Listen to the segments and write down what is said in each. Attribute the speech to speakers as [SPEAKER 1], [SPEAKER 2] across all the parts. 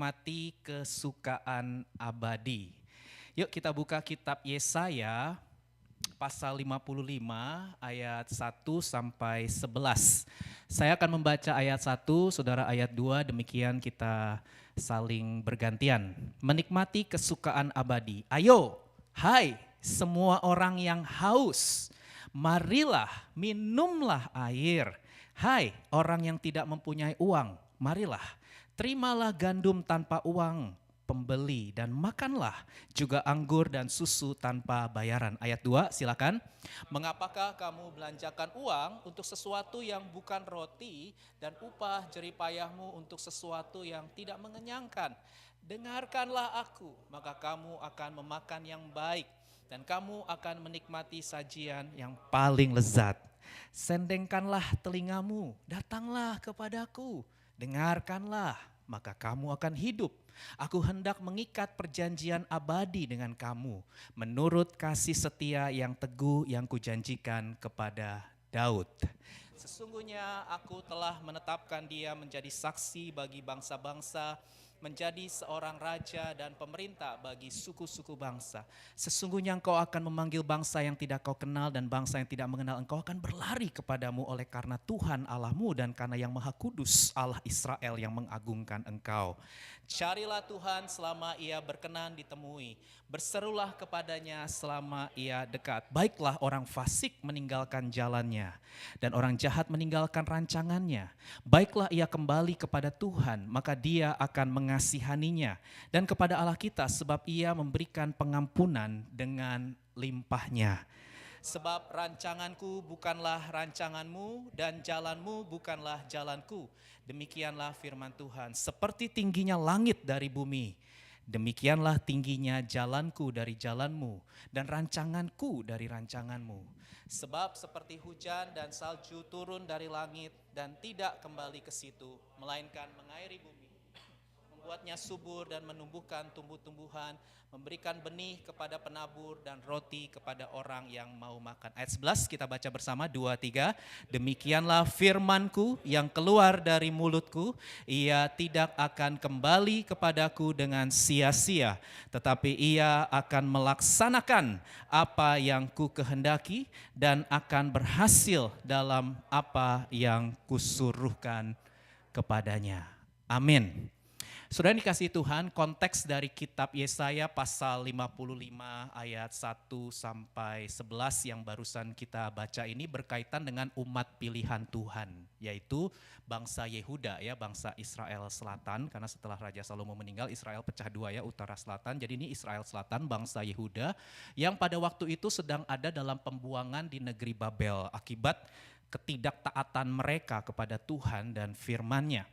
[SPEAKER 1] menikmati kesukaan abadi. Yuk kita buka kitab Yesaya pasal 55 ayat 1 sampai 11. Saya akan membaca ayat 1, saudara ayat 2, demikian kita saling bergantian. Menikmati kesukaan abadi. Ayo, hai semua orang yang haus, marilah minumlah air. Hai orang yang tidak mempunyai uang, marilah terimalah gandum tanpa uang pembeli dan makanlah juga anggur dan susu tanpa bayaran. Ayat 2 silakan. Mengapakah kamu belanjakan uang untuk sesuatu yang bukan roti dan upah jeripayahmu untuk sesuatu yang tidak mengenyangkan? Dengarkanlah aku, maka kamu akan memakan yang baik dan kamu akan menikmati sajian yang paling lezat. Sendengkanlah telingamu, datanglah kepadaku, dengarkanlah, maka kamu akan hidup. Aku hendak mengikat perjanjian abadi dengan kamu, menurut kasih setia yang teguh yang kujanjikan kepada Daud. Sesungguhnya aku telah menetapkan dia menjadi saksi bagi bangsa-bangsa, menjadi seorang raja dan pemerintah bagi suku-suku bangsa. Sesungguhnya engkau akan memanggil bangsa yang tidak kau kenal dan bangsa yang tidak mengenal engkau akan berlari kepadamu oleh karena Tuhan Allahmu dan karena yang Maha Kudus Allah Israel yang mengagungkan engkau. Carilah Tuhan selama ia berkenan ditemui, berserulah kepadanya selama ia dekat. Baiklah orang fasik meninggalkan jalannya dan orang jahat meninggalkan rancangannya. Baiklah ia kembali kepada Tuhan, maka dia akan mengasihaninya, dan kepada Allah kita sebab ia memberikan pengampunan dengan limpahnya. Sebab rancanganku bukanlah rancanganmu dan jalanmu bukanlah jalanku. Demikianlah firman Tuhan. Seperti tingginya langit dari bumi, demikianlah tingginya jalanku dari jalanmu dan rancanganku dari rancanganmu. Sebab seperti hujan dan salju turun dari langit dan tidak kembali ke situ, melainkan mengairi bumi, membuatnya subur dan menumbuhkan tumbuh-tumbuhan, memberikan benih kepada penabur dan roti kepada orang yang mau makan. Ayat 11 kita baca bersama, 2, 3. Demikianlah firmanku yang keluar dari mulutku, ia tidak akan kembali kepadaku dengan sia-sia, tetapi ia akan melaksanakan apa yang ku kehendaki dan akan berhasil dalam apa yang kusuruhkan kepadanya. Amin. Saudara dikasihi Tuhan, konteks dari kitab Yesaya pasal 55 ayat 1 sampai 11 yang barusan kita baca ini berkaitan dengan umat pilihan Tuhan, yaitu bangsa Yehuda, ya, bangsa Israel Selatan, karena setelah Raja Salomo meninggal Israel pecah dua, ya, utara selatan. Jadi ini Israel Selatan, bangsa Yehuda yang pada waktu itu sedang ada dalam pembuangan di negeri Babel akibat ketidaktaatan mereka kepada Tuhan dan firman-Nya.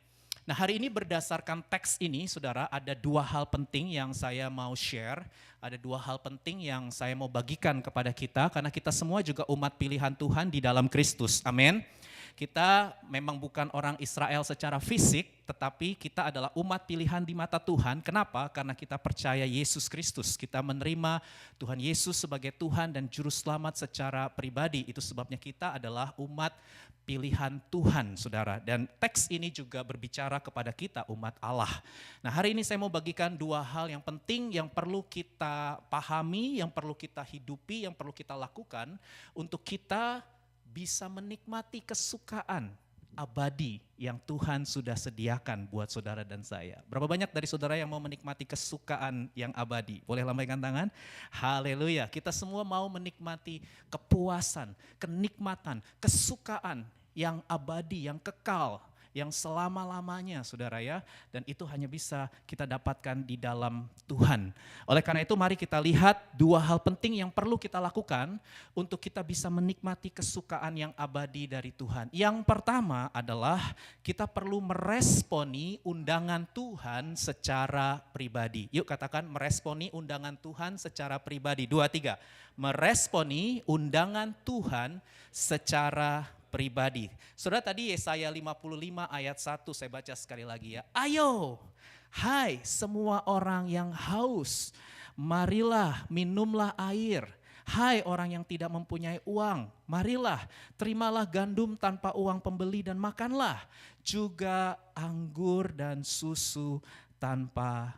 [SPEAKER 1] Nah, hari ini berdasarkan teks ini, saudara, ada dua hal penting yang saya mau share. Ada dua hal penting yang saya mau bagikan kepada kita, karena kita semua juga umat pilihan Tuhan di dalam Kristus. Amin. Kita memang bukan orang Israel secara fisik, tetapi kita adalah umat pilihan di mata Tuhan. Kenapa? Karena kita percaya Yesus Kristus. Kita menerima Tuhan Yesus sebagai Tuhan dan Juru Selamat secara pribadi. Itu sebabnya kita adalah umat pilihan Tuhan, saudara. Dan teks ini juga berbicara kepada kita, umat Allah. Nah, hari ini saya mau bagikan dua hal yang penting yang perlu kita pahami, yang perlu kita hidupi, yang perlu kita lakukan untuk kita bisa menikmati kesukaan abadi yang Tuhan sudah sediakan buat saudara dan saya. Berapa banyak dari saudara yang mau menikmati kesukaan yang abadi? Boleh lambaikan tangan? Haleluya. Kita semua mau menikmati kepuasan, kenikmatan, kesukaan yang abadi, yang kekal, yang selama-lamanya, saudara, ya. Dan itu hanya bisa kita dapatkan di dalam Tuhan. Oleh karena itu mari kita lihat dua hal penting yang perlu kita lakukan untuk kita bisa menikmati kesukaan yang abadi dari Tuhan. Yang pertama adalah kita perlu meresponi undangan Tuhan secara pribadi. Yuk katakan, meresponi undangan Tuhan secara pribadi. 2, 3. Meresponi undangan Tuhan secara pribadi. Saudara, tadi Yesaya 55 ayat 1 saya baca sekali lagi, ya. Ayo, hai semua orang yang haus, marilah minumlah air. Hai orang yang tidak mempunyai uang, marilah terimalah gandum tanpa uang pembeli dan makanlah juga anggur dan susu tanpa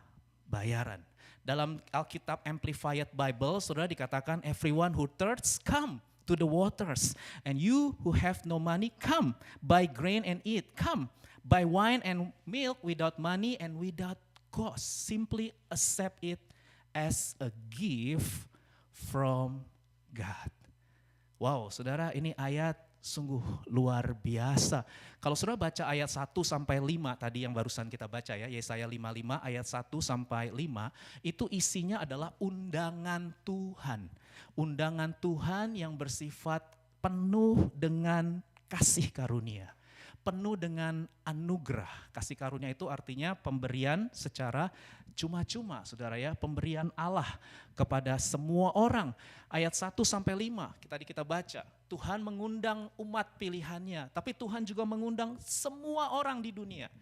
[SPEAKER 1] bayaran. Dalam Alkitab Amplified Bible, saudara, dikatakan everyone who thirsts come to the waters, and you who have no money come, buy grain and eat, come, buy wine and milk without money and without cost. Simply accept it as a gift from God. Wow, saudara, ini ayat sungguh luar biasa. Kalau saudara baca ayat 1 sampai 5 tadi yang barusan kita baca ya, Yesaya 55 ayat 1 sampai 5, itu isinya adalah undangan Tuhan. Undangan Tuhan yang bersifat penuh dengan kasih karunia, penuh dengan anugerah. Kasih karunia itu artinya pemberian secara cuma-cuma, saudara ya, pemberian Allah kepada semua orang. Ayat 1 sampai 5 tadi kita baca, Tuhan mengundang umat pilihannya, tapi Tuhan juga mengundang semua orang di dunia.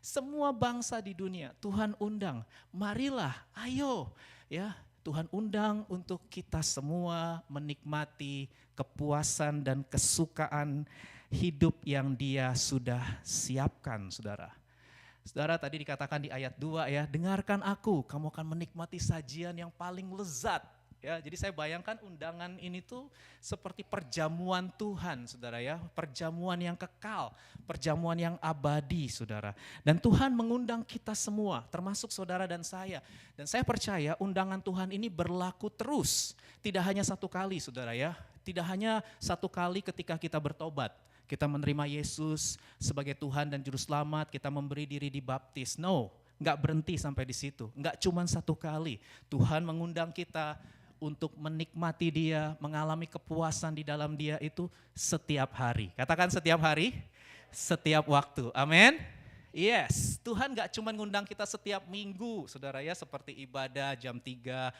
[SPEAKER 1] Semua bangsa di dunia Tuhan undang. Marilah, ayo ya. Tuhan undang untuk kita semua menikmati kepuasan dan kesukaan hidup yang Dia sudah siapkan, saudara. Saudara, tadi dikatakan di ayat 2 ya, dengarkan aku, kamu akan menikmati sajian yang paling lezat. Ya, jadi saya bayangkan undangan ini tuh seperti perjamuan Tuhan, saudara ya, perjamuan yang kekal, perjamuan yang abadi, saudara. Dan Tuhan mengundang kita semua, termasuk saudara dan saya. Dan saya percaya undangan Tuhan ini berlaku terus, tidak hanya satu kali, saudara ya, tidak hanya satu kali ketika kita bertobat, kita menerima Yesus sebagai Tuhan dan Juru Selamat, kita memberi diri dibaptis. No, enggak berhenti sampai di situ, enggak cuma satu kali. Tuhan mengundang kita untuk menikmati Dia, mengalami kepuasan di dalam Dia itu setiap hari. Katakan setiap hari, setiap waktu. Amin. Yes, Tuhan gak cuma ngundang kita setiap minggu, saudara ya, seperti ibadah jam 3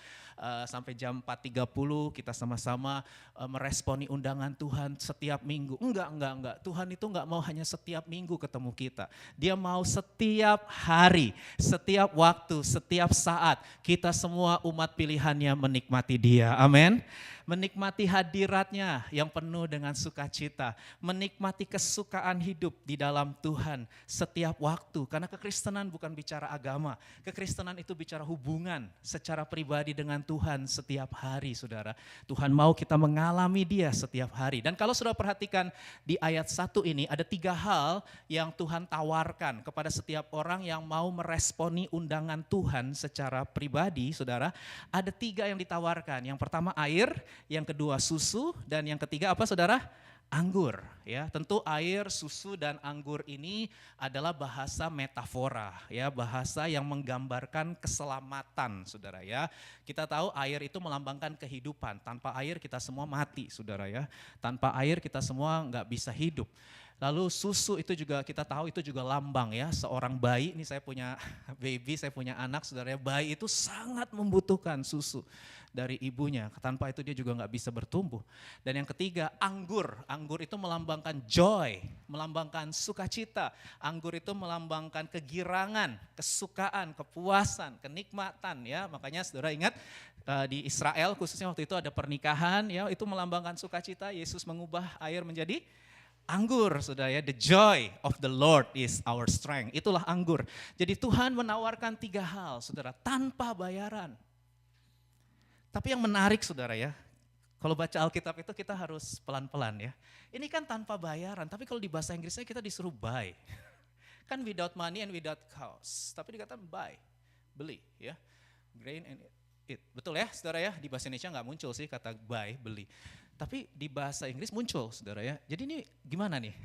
[SPEAKER 1] sampai jam 4.30 kita sama-sama meresponi undangan Tuhan setiap minggu. Enggak. Tuhan itu enggak mau hanya setiap minggu ketemu kita. Dia mau setiap hari, setiap waktu, setiap saat kita semua umat pilihannya menikmati Dia. Amin. Menikmati hadiratnya yang penuh dengan sukacita, menikmati kesukaan hidup di dalam Tuhan setiap waktu. Karena kekristenan bukan bicara agama, kekristenan itu bicara hubungan secara pribadi dengan Tuhan setiap hari, saudara. Tuhan mau kita mengalami Dia setiap hari. Dan kalau saudara perhatikan di ayat 1 ini ada 3 hal yang Tuhan tawarkan kepada setiap orang yang mau meresponi undangan Tuhan secara pribadi, saudara. Ada 3 yang ditawarkan. Yang pertama air, yang kedua susu, dan yang ketiga apa, saudara? Anggur. Ya, tentu air, susu, dan anggur ini adalah bahasa metafora, ya, bahasa yang menggambarkan keselamatan, saudara ya. Kita tahu air itu melambangkan kehidupan. Tanpa air kita semua mati, saudara ya. Tanpa air kita semua nggak bisa hidup. Lalu susu itu juga kita tahu itu juga lambang ya, seorang bayi. Ini saya punya baby, saya punya anak, saudara ya. Bayi itu sangat membutuhkan susu dari ibunya, tanpa itu dia juga nggak bisa bertumbuh. Dan yang ketiga anggur, anggur itu melambangkan joy, melambangkan sukacita. Anggur itu melambangkan kegirangan, kesukaan, kepuasan, kenikmatan ya. Makanya saudara ingat di Israel khususnya waktu itu ada pernikahan ya, itu melambangkan sukacita. Yesus mengubah air menjadi anggur, saudara ya. The joy of the Lord is our strength. Itulah anggur. Jadi Tuhan menawarkan 3 hal, saudara, tanpa bayaran. Tapi yang menarik, saudara ya, kalau baca Alkitab itu kita harus pelan-pelan ya. Ini kan tanpa bayaran, tapi kalau di bahasa Inggrisnya kita disuruh buy. Kan without money and without cost. Tapi dikatakan buy, beli ya. Grain and eat. Betul ya, saudara ya. Di bahasa Indonesia nggak muncul sih kata buy, beli. Tapi di bahasa Inggris muncul, saudara ya. Jadi ini gimana nih?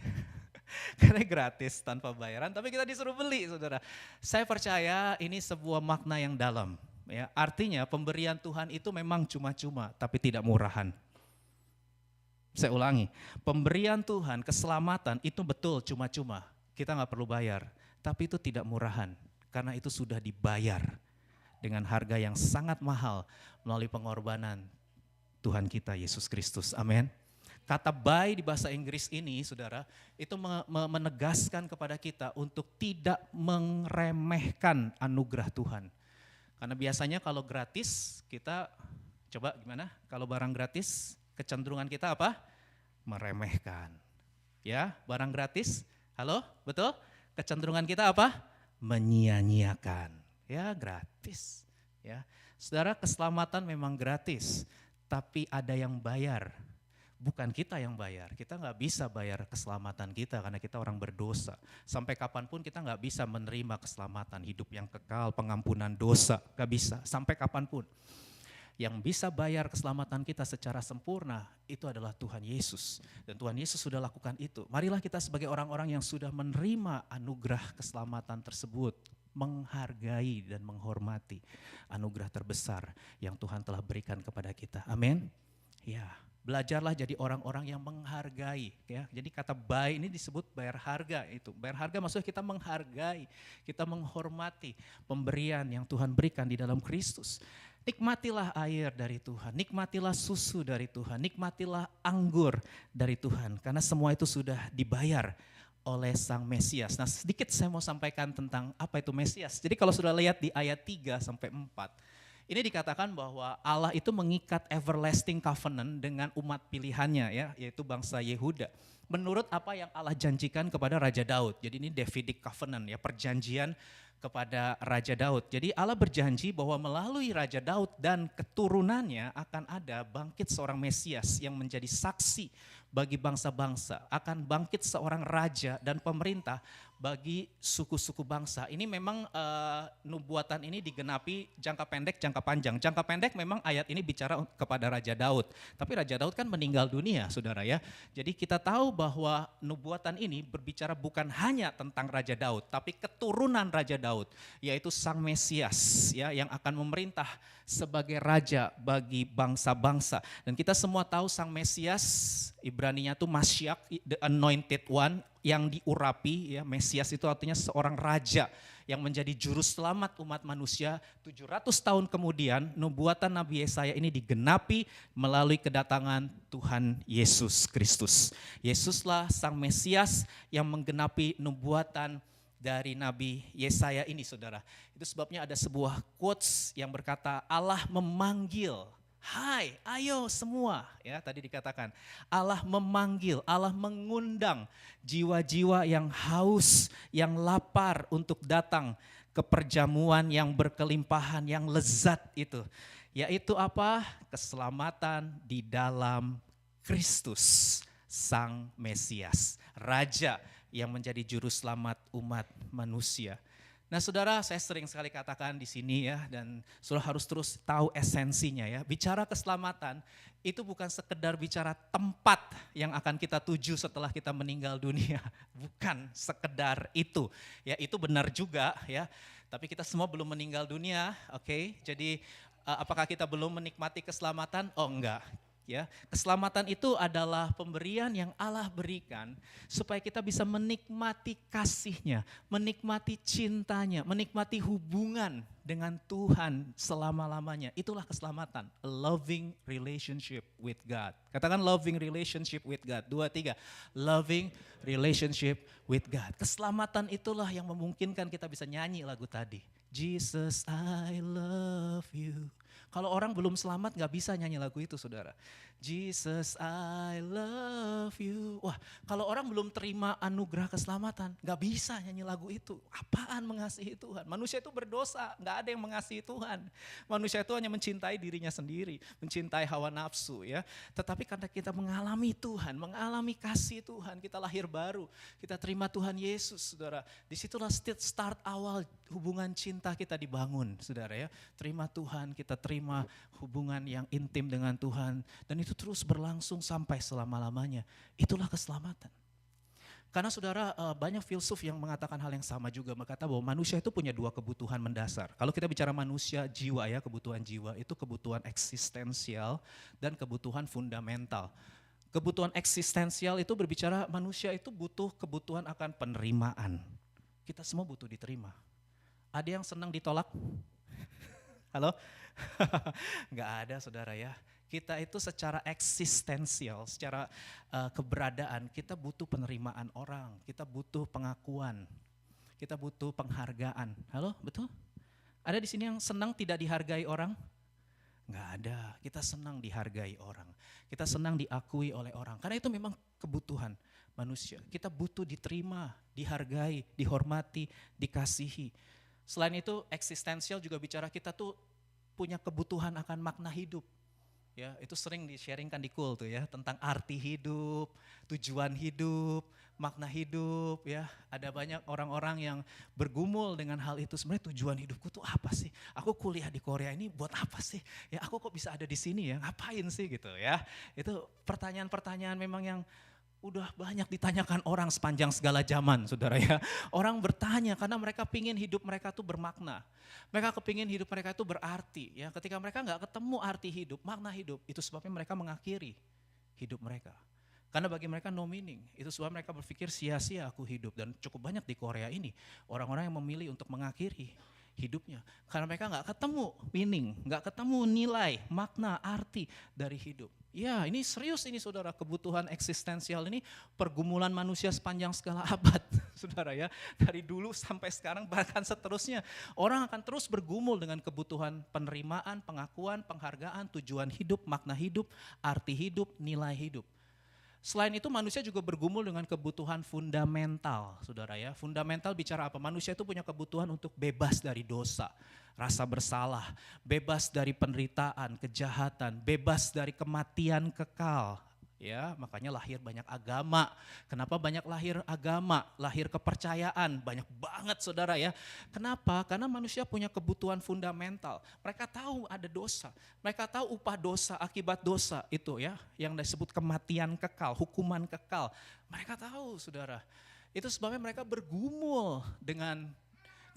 [SPEAKER 1] Karena gratis tanpa bayaran, tapi kita disuruh beli, saudara. Saya percaya ini sebuah makna yang dalam. Ya, artinya pemberian Tuhan itu memang cuma-cuma, tapi tidak murahan. Saya ulangi, pemberian Tuhan, keselamatan itu betul cuma-cuma. Kita nggak perlu bayar, tapi itu tidak murahan. Karena itu sudah dibayar dengan harga yang sangat mahal melalui pengorbanan Tuhan kita Yesus Kristus. Amin. Kata buy di bahasa Inggris ini, saudara, itu menegaskan kepada kita untuk tidak meremehkan anugerah Tuhan. Karena biasanya kalau gratis kita, coba gimana? Kalau barang gratis kecenderungan kita apa? Meremehkan. Ya, barang gratis, halo, betul? Kecenderungan kita apa? Menyia-nyiakan. Ya gratis. Ya, saudara, keselamatan memang gratis, tapi ada yang bayar. Bukan kita yang bayar, kita nggak bisa bayar keselamatan kita karena kita orang berdosa. Sampai kapanpun kita nggak bisa menerima keselamatan, hidup yang kekal, pengampunan dosa, nggak bisa, sampai kapanpun. Yang bisa bayar keselamatan kita secara sempurna itu adalah Tuhan Yesus. Dan Tuhan Yesus sudah lakukan itu. Marilah kita sebagai orang-orang yang sudah menerima anugerah keselamatan tersebut, menghargai dan menghormati anugerah terbesar yang Tuhan telah berikan kepada kita. Amin. Ya. Belajarlah jadi orang-orang yang menghargai, ya. Jadi kata buy ini disebut bayar harga itu. Bayar harga maksudnya kita menghargai, kita menghormati pemberian yang Tuhan berikan di dalam Kristus. Nikmatilah air dari Tuhan, nikmatilah susu dari Tuhan, nikmatilah anggur dari Tuhan. Karena semua itu sudah dibayar oleh Sang Mesias. Nah, sedikit saya mau sampaikan tentang apa itu Mesias. Jadi kalau sudah lihat di ayat 3 sampai 4, ini dikatakan bahwa Allah itu mengikat everlasting covenant dengan umat pilihannya, ya, yaitu bangsa Yehuda. Menurut apa yang Allah janjikan kepada Raja Daud. Jadi ini Davidic covenant, ya, perjanjian kepada Raja Daud. Jadi Allah berjanji bahwa melalui Raja Daud dan keturunannya akan ada bangkit seorang Mesias yang menjadi saksi bagi bangsa-bangsa. Akan bangkit seorang raja dan pemerintah bagi suku-suku bangsa. Ini memang nubuatan ini digenapi jangka pendek, jangka panjang. Jangka pendek memang ayat ini bicara kepada Raja Daud. Tapi Raja Daud kan meninggal dunia, saudara, ya. Jadi kita tahu bahwa nubuatan ini berbicara bukan hanya tentang Raja Daud, tapi keturunan Raja Daud, yaitu Sang Mesias, ya, yang akan memerintah sebagai raja bagi bangsa-bangsa. Dan kita semua tahu Sang Mesias, Ibraninya itu Mashiach, the anointed one, yang diurapi, ya. Mesias itu artinya seorang raja yang menjadi juru selamat umat manusia. 700 tahun kemudian nubuatan Nabi Yesaya ini digenapi melalui kedatangan Tuhan Yesus Kristus. Yesuslah Sang Mesias yang menggenapi nubuatan dari Nabi Yesaya ini, saudara. Itu sebabnya ada sebuah quotes yang berkata, Allah memanggil, hai, ayo semua, ya, tadi dikatakan Allah memanggil, Allah mengundang jiwa-jiwa yang haus, yang lapar untuk datang ke perjamuan yang berkelimpahan, yang lezat itu. Yaitu apa? Keselamatan di dalam Kristus, Sang Mesias, Raja yang menjadi juru selamat umat manusia. Nah, saudara, saya sering sekali katakan di sini, ya, dan saudara harus terus tahu esensinya, ya. Bicara keselamatan itu bukan sekedar bicara tempat yang akan kita tuju setelah kita meninggal dunia, bukan sekedar itu. Ya, itu benar juga, ya. Tapi kita semua belum meninggal dunia, oke? Jadi apakah kita belum menikmati keselamatan? Oh, enggak. Ya, keselamatan itu adalah pemberian yang Allah berikan supaya kita bisa menikmati kasih-Nya, menikmati cintanya, menikmati hubungan dengan Tuhan selama-lamanya. Itulah keselamatan, a loving relationship with God. Katakan loving relationship with God. 2, 3, loving relationship with God. Keselamatan itulah yang memungkinkan kita bisa nyanyi lagu tadi. Jesus, I love you. Kalau orang belum selamat gak bisa nyanyi lagu itu, saudara. Jesus, I love you. Wah, kalau orang belum terima anugerah keselamatan, gak bisa nyanyi lagu itu. Apaan mengasihi Tuhan? Manusia itu berdosa, gak ada yang mengasihi Tuhan. Manusia itu hanya mencintai dirinya sendiri, mencintai hawa nafsu, ya. Tetapi karena kita mengalami Tuhan, mengalami kasih Tuhan, kita lahir baru, kita terima Tuhan Yesus, saudara. Disitulah start awal hubungan cinta kita dibangun, saudara, ya. Terima Tuhan, kita terima hubungan yang intim dengan Tuhan, dan itu terus berlangsung sampai selama-lamanya. Itulah keselamatan. Karena saudara, banyak filsuf yang mengatakan hal yang sama juga, berkata bahwa manusia itu punya 2 kebutuhan mendasar. Kalau kita bicara manusia, jiwa, ya, kebutuhan jiwa itu kebutuhan eksistensial dan kebutuhan fundamental. Kebutuhan eksistensial itu berbicara manusia itu butuh kebutuhan akan penerimaan. Kita semua butuh diterima. Ada yang senang ditolak? Halo? Nggak ada, saudara, ya. Kita itu secara eksistensial, secara keberadaan, kita butuh penerimaan orang, kita butuh pengakuan, kita butuh penghargaan. Halo, betul? Ada di sini yang senang tidak dihargai orang? Nggak ada, kita senang dihargai orang, kita senang diakui oleh orang, karena itu memang kebutuhan manusia. Kita butuh diterima, dihargai, dihormati, dikasihi. Selain itu eksistensial juga bicara kita tuh punya kebutuhan akan makna hidup. Ya, itu sering di-sharingkan di Cool tuh ya, tentang arti hidup, tujuan hidup, makna hidup ya. Ada banyak orang-orang yang bergumul dengan hal itu. Sebenarnya tujuan hidupku tuh apa sih? Aku kuliah di Korea ini buat apa sih? Ya aku kok bisa ada di sini ya, ngapain sih gitu ya. Itu pertanyaan-pertanyaan memang yang udah banyak ditanyakan orang sepanjang segala zaman, saudara ya. Orang bertanya karena mereka pingin hidup mereka tuh bermakna. Mereka kepingin hidup mereka itu berarti. Ya, ketika mereka nggak ketemu arti hidup, makna hidup, itu sebabnya mereka mengakhiri hidup mereka. Karena bagi mereka no meaning. Itu sebab mereka berpikir sia-sia aku hidup. Dan cukup banyak di Korea ini orang-orang yang memilih untuk mengakhiri hidupnya. Karena mereka nggak ketemu meaning, nggak ketemu nilai, makna, arti dari hidup. Ya, ini serius ini saudara, kebutuhan eksistensial ini pergumulan manusia sepanjang segala abad, saudara ya. Dari dulu sampai sekarang bahkan seterusnya. Orang akan terus bergumul dengan kebutuhan penerimaan, pengakuan, penghargaan, tujuan hidup, makna hidup, arti hidup, nilai hidup. Selain itu manusia juga bergumul dengan kebutuhan fundamental, saudara ya. Fundamental bicara apa? Manusia itu punya kebutuhan untuk bebas dari dosa, rasa bersalah, bebas dari penderitaan, kejahatan, bebas dari kematian kekal. Ya, makanya lahir banyak agama. Kenapa banyak lahir agama, lahir kepercayaan, banyak banget saudara ya. Kenapa? Karena manusia punya kebutuhan fundamental. Mereka tahu ada dosa, mereka tahu upah dosa, akibat dosa itu ya, yang disebut kematian kekal, hukuman kekal. Mereka tahu saudara. Itu sebabnya mereka bergumul dengan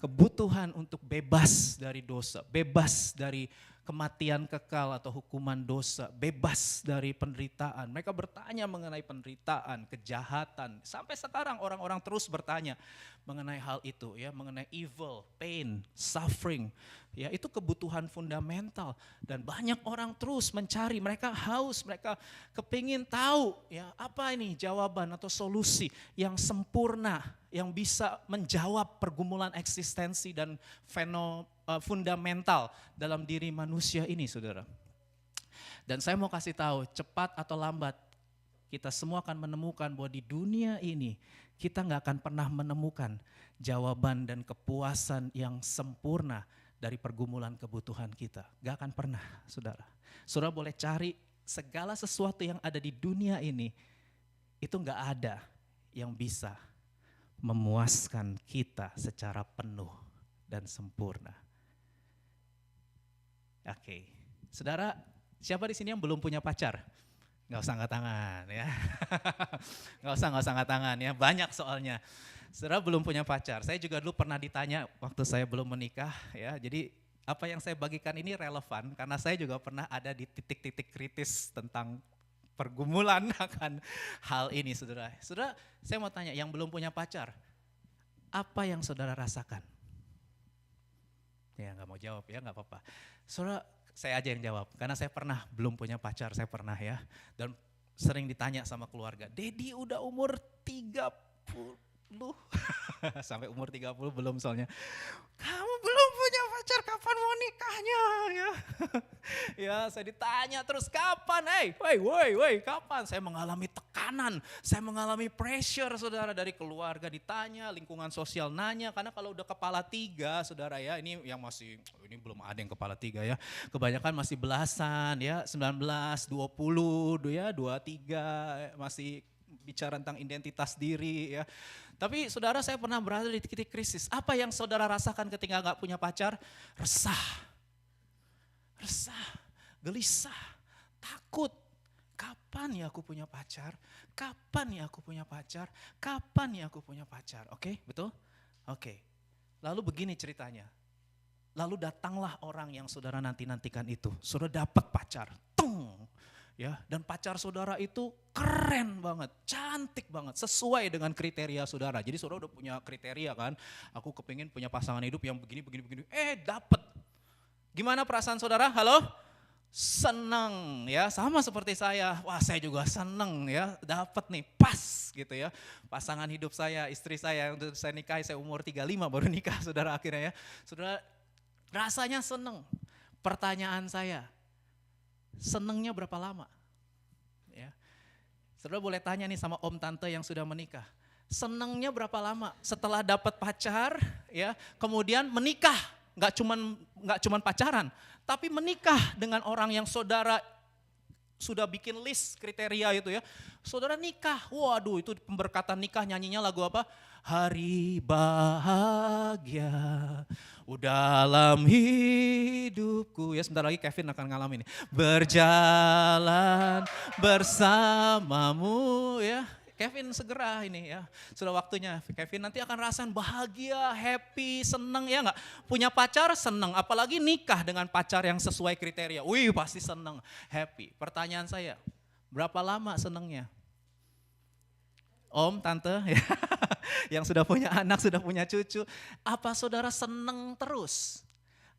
[SPEAKER 1] kebutuhan untuk bebas dari dosa, bebas dari kematian kekal atau hukuman dosa, bebas dari penderitaan. Mereka bertanya mengenai penderitaan, kejahatan. Sampai sekarang orang-orang terus bertanya mengenai hal itu ya, mengenai evil, pain, suffering. Ya, itu kebutuhan fundamental dan banyak orang terus mencari, mereka haus, mereka kepingin tahu ya, apa ini jawaban atau solusi yang sempurna yang bisa menjawab pergumulan eksistensi dan fundamental dalam diri manusia ini, saudara. Dan saya mau kasih tahu, cepat atau lambat kita semua akan menemukan bahwa di dunia ini kita nggak akan pernah menemukan jawaban dan kepuasan yang sempurna dari pergumulan kebutuhan kita. Gak akan pernah, saudara. Saudara boleh cari segala sesuatu yang ada di dunia ini, itu gak ada yang bisa memuaskan kita secara penuh dan sempurna. Oke, saudara, siapa di sini yang belum punya pacar? Gak usah angkat tangan ya. Gak usah angkat tangan ya, banyak soalnya. Saudara belum punya pacar, saya juga dulu pernah ditanya waktu saya belum menikah ya. Jadi apa yang saya bagikan ini relevan karena saya juga pernah ada di titik-titik kritis tentang pergumulan akan hal ini saudara. Saudara, saya mau tanya yang belum punya pacar, apa yang saudara rasakan? Ya gak mau jawab ya, gak apa-apa. Saudara, saya aja yang jawab karena saya pernah belum punya pacar, saya pernah ya. Dan sering ditanya sama keluarga, Dedi udah umur 30. Sampai umur 30 belum soalnya. Kamu belum punya pacar, kapan mau nikahnya ya? Ya, saya ditanya terus kapan? Woi, kapan? Saya mengalami tekanan, saya mengalami pressure saudara dari keluarga ditanya, lingkungan sosial nanya, karena kalau udah kepala 3 saudara ya, ini yang masih, ini belum ada yang kepala 3 ya, kebanyakan masih belasan ya, 19, 20 ya, 23 masih bicara tentang identitas diri ya. Tapi saudara saya pernah berada di titik krisis. Apa yang saudara rasakan ketika gak punya pacar? Resah, gelisah, takut. Kapan ya aku punya pacar? Kapan ya aku punya pacar? Kapan ya aku punya pacar? Oke, betul? Oke. Lalu begini ceritanya. Lalu datanglah orang yang saudara nanti-nantikan itu. Saudara dapat pacar. Tung! Ya, dan pacar saudara itu keren banget, cantik banget, sesuai dengan kriteria saudara. Jadi saudara udah punya kriteria kan, aku kepingin punya pasangan hidup yang begini. Dapet. Gimana perasaan saudara? Halo? Seneng ya, sama seperti saya. Wah saya juga seneng ya, dapet nih, pas gitu ya. Pasangan hidup saya, istri saya, untuk saya nikahi saya umur 35 baru nikah saudara akhirnya ya. Saudara rasanya seneng. Pertanyaan saya, senengnya berapa lama? Ya. Saudara boleh tanya nih sama om tante yang sudah menikah. Senangnya berapa lama? Setelah dapat pacar, ya, kemudian menikah, nggak cuman pacaran, tapi menikah dengan orang yang saudara sudah bikin list kriteria itu ya. Saudara nikah, waduh itu pemberkatan nikah, nyanyinya lagu apa? Hari bahagia dalam hidupku. Ya sebentar lagi Kevin akan ngalamin. Berjalan bersamamu ya. Kevin segera ini ya, sudah waktunya. Kevin nanti akan rasain bahagia, happy, seneng ya enggak? Punya pacar seneng, apalagi nikah dengan pacar yang sesuai kriteria. Wih pasti seneng, happy. Pertanyaan saya, berapa lama senengnya? Om, tante, ya, yang sudah punya anak, sudah punya cucu. Apa saudara seneng terus?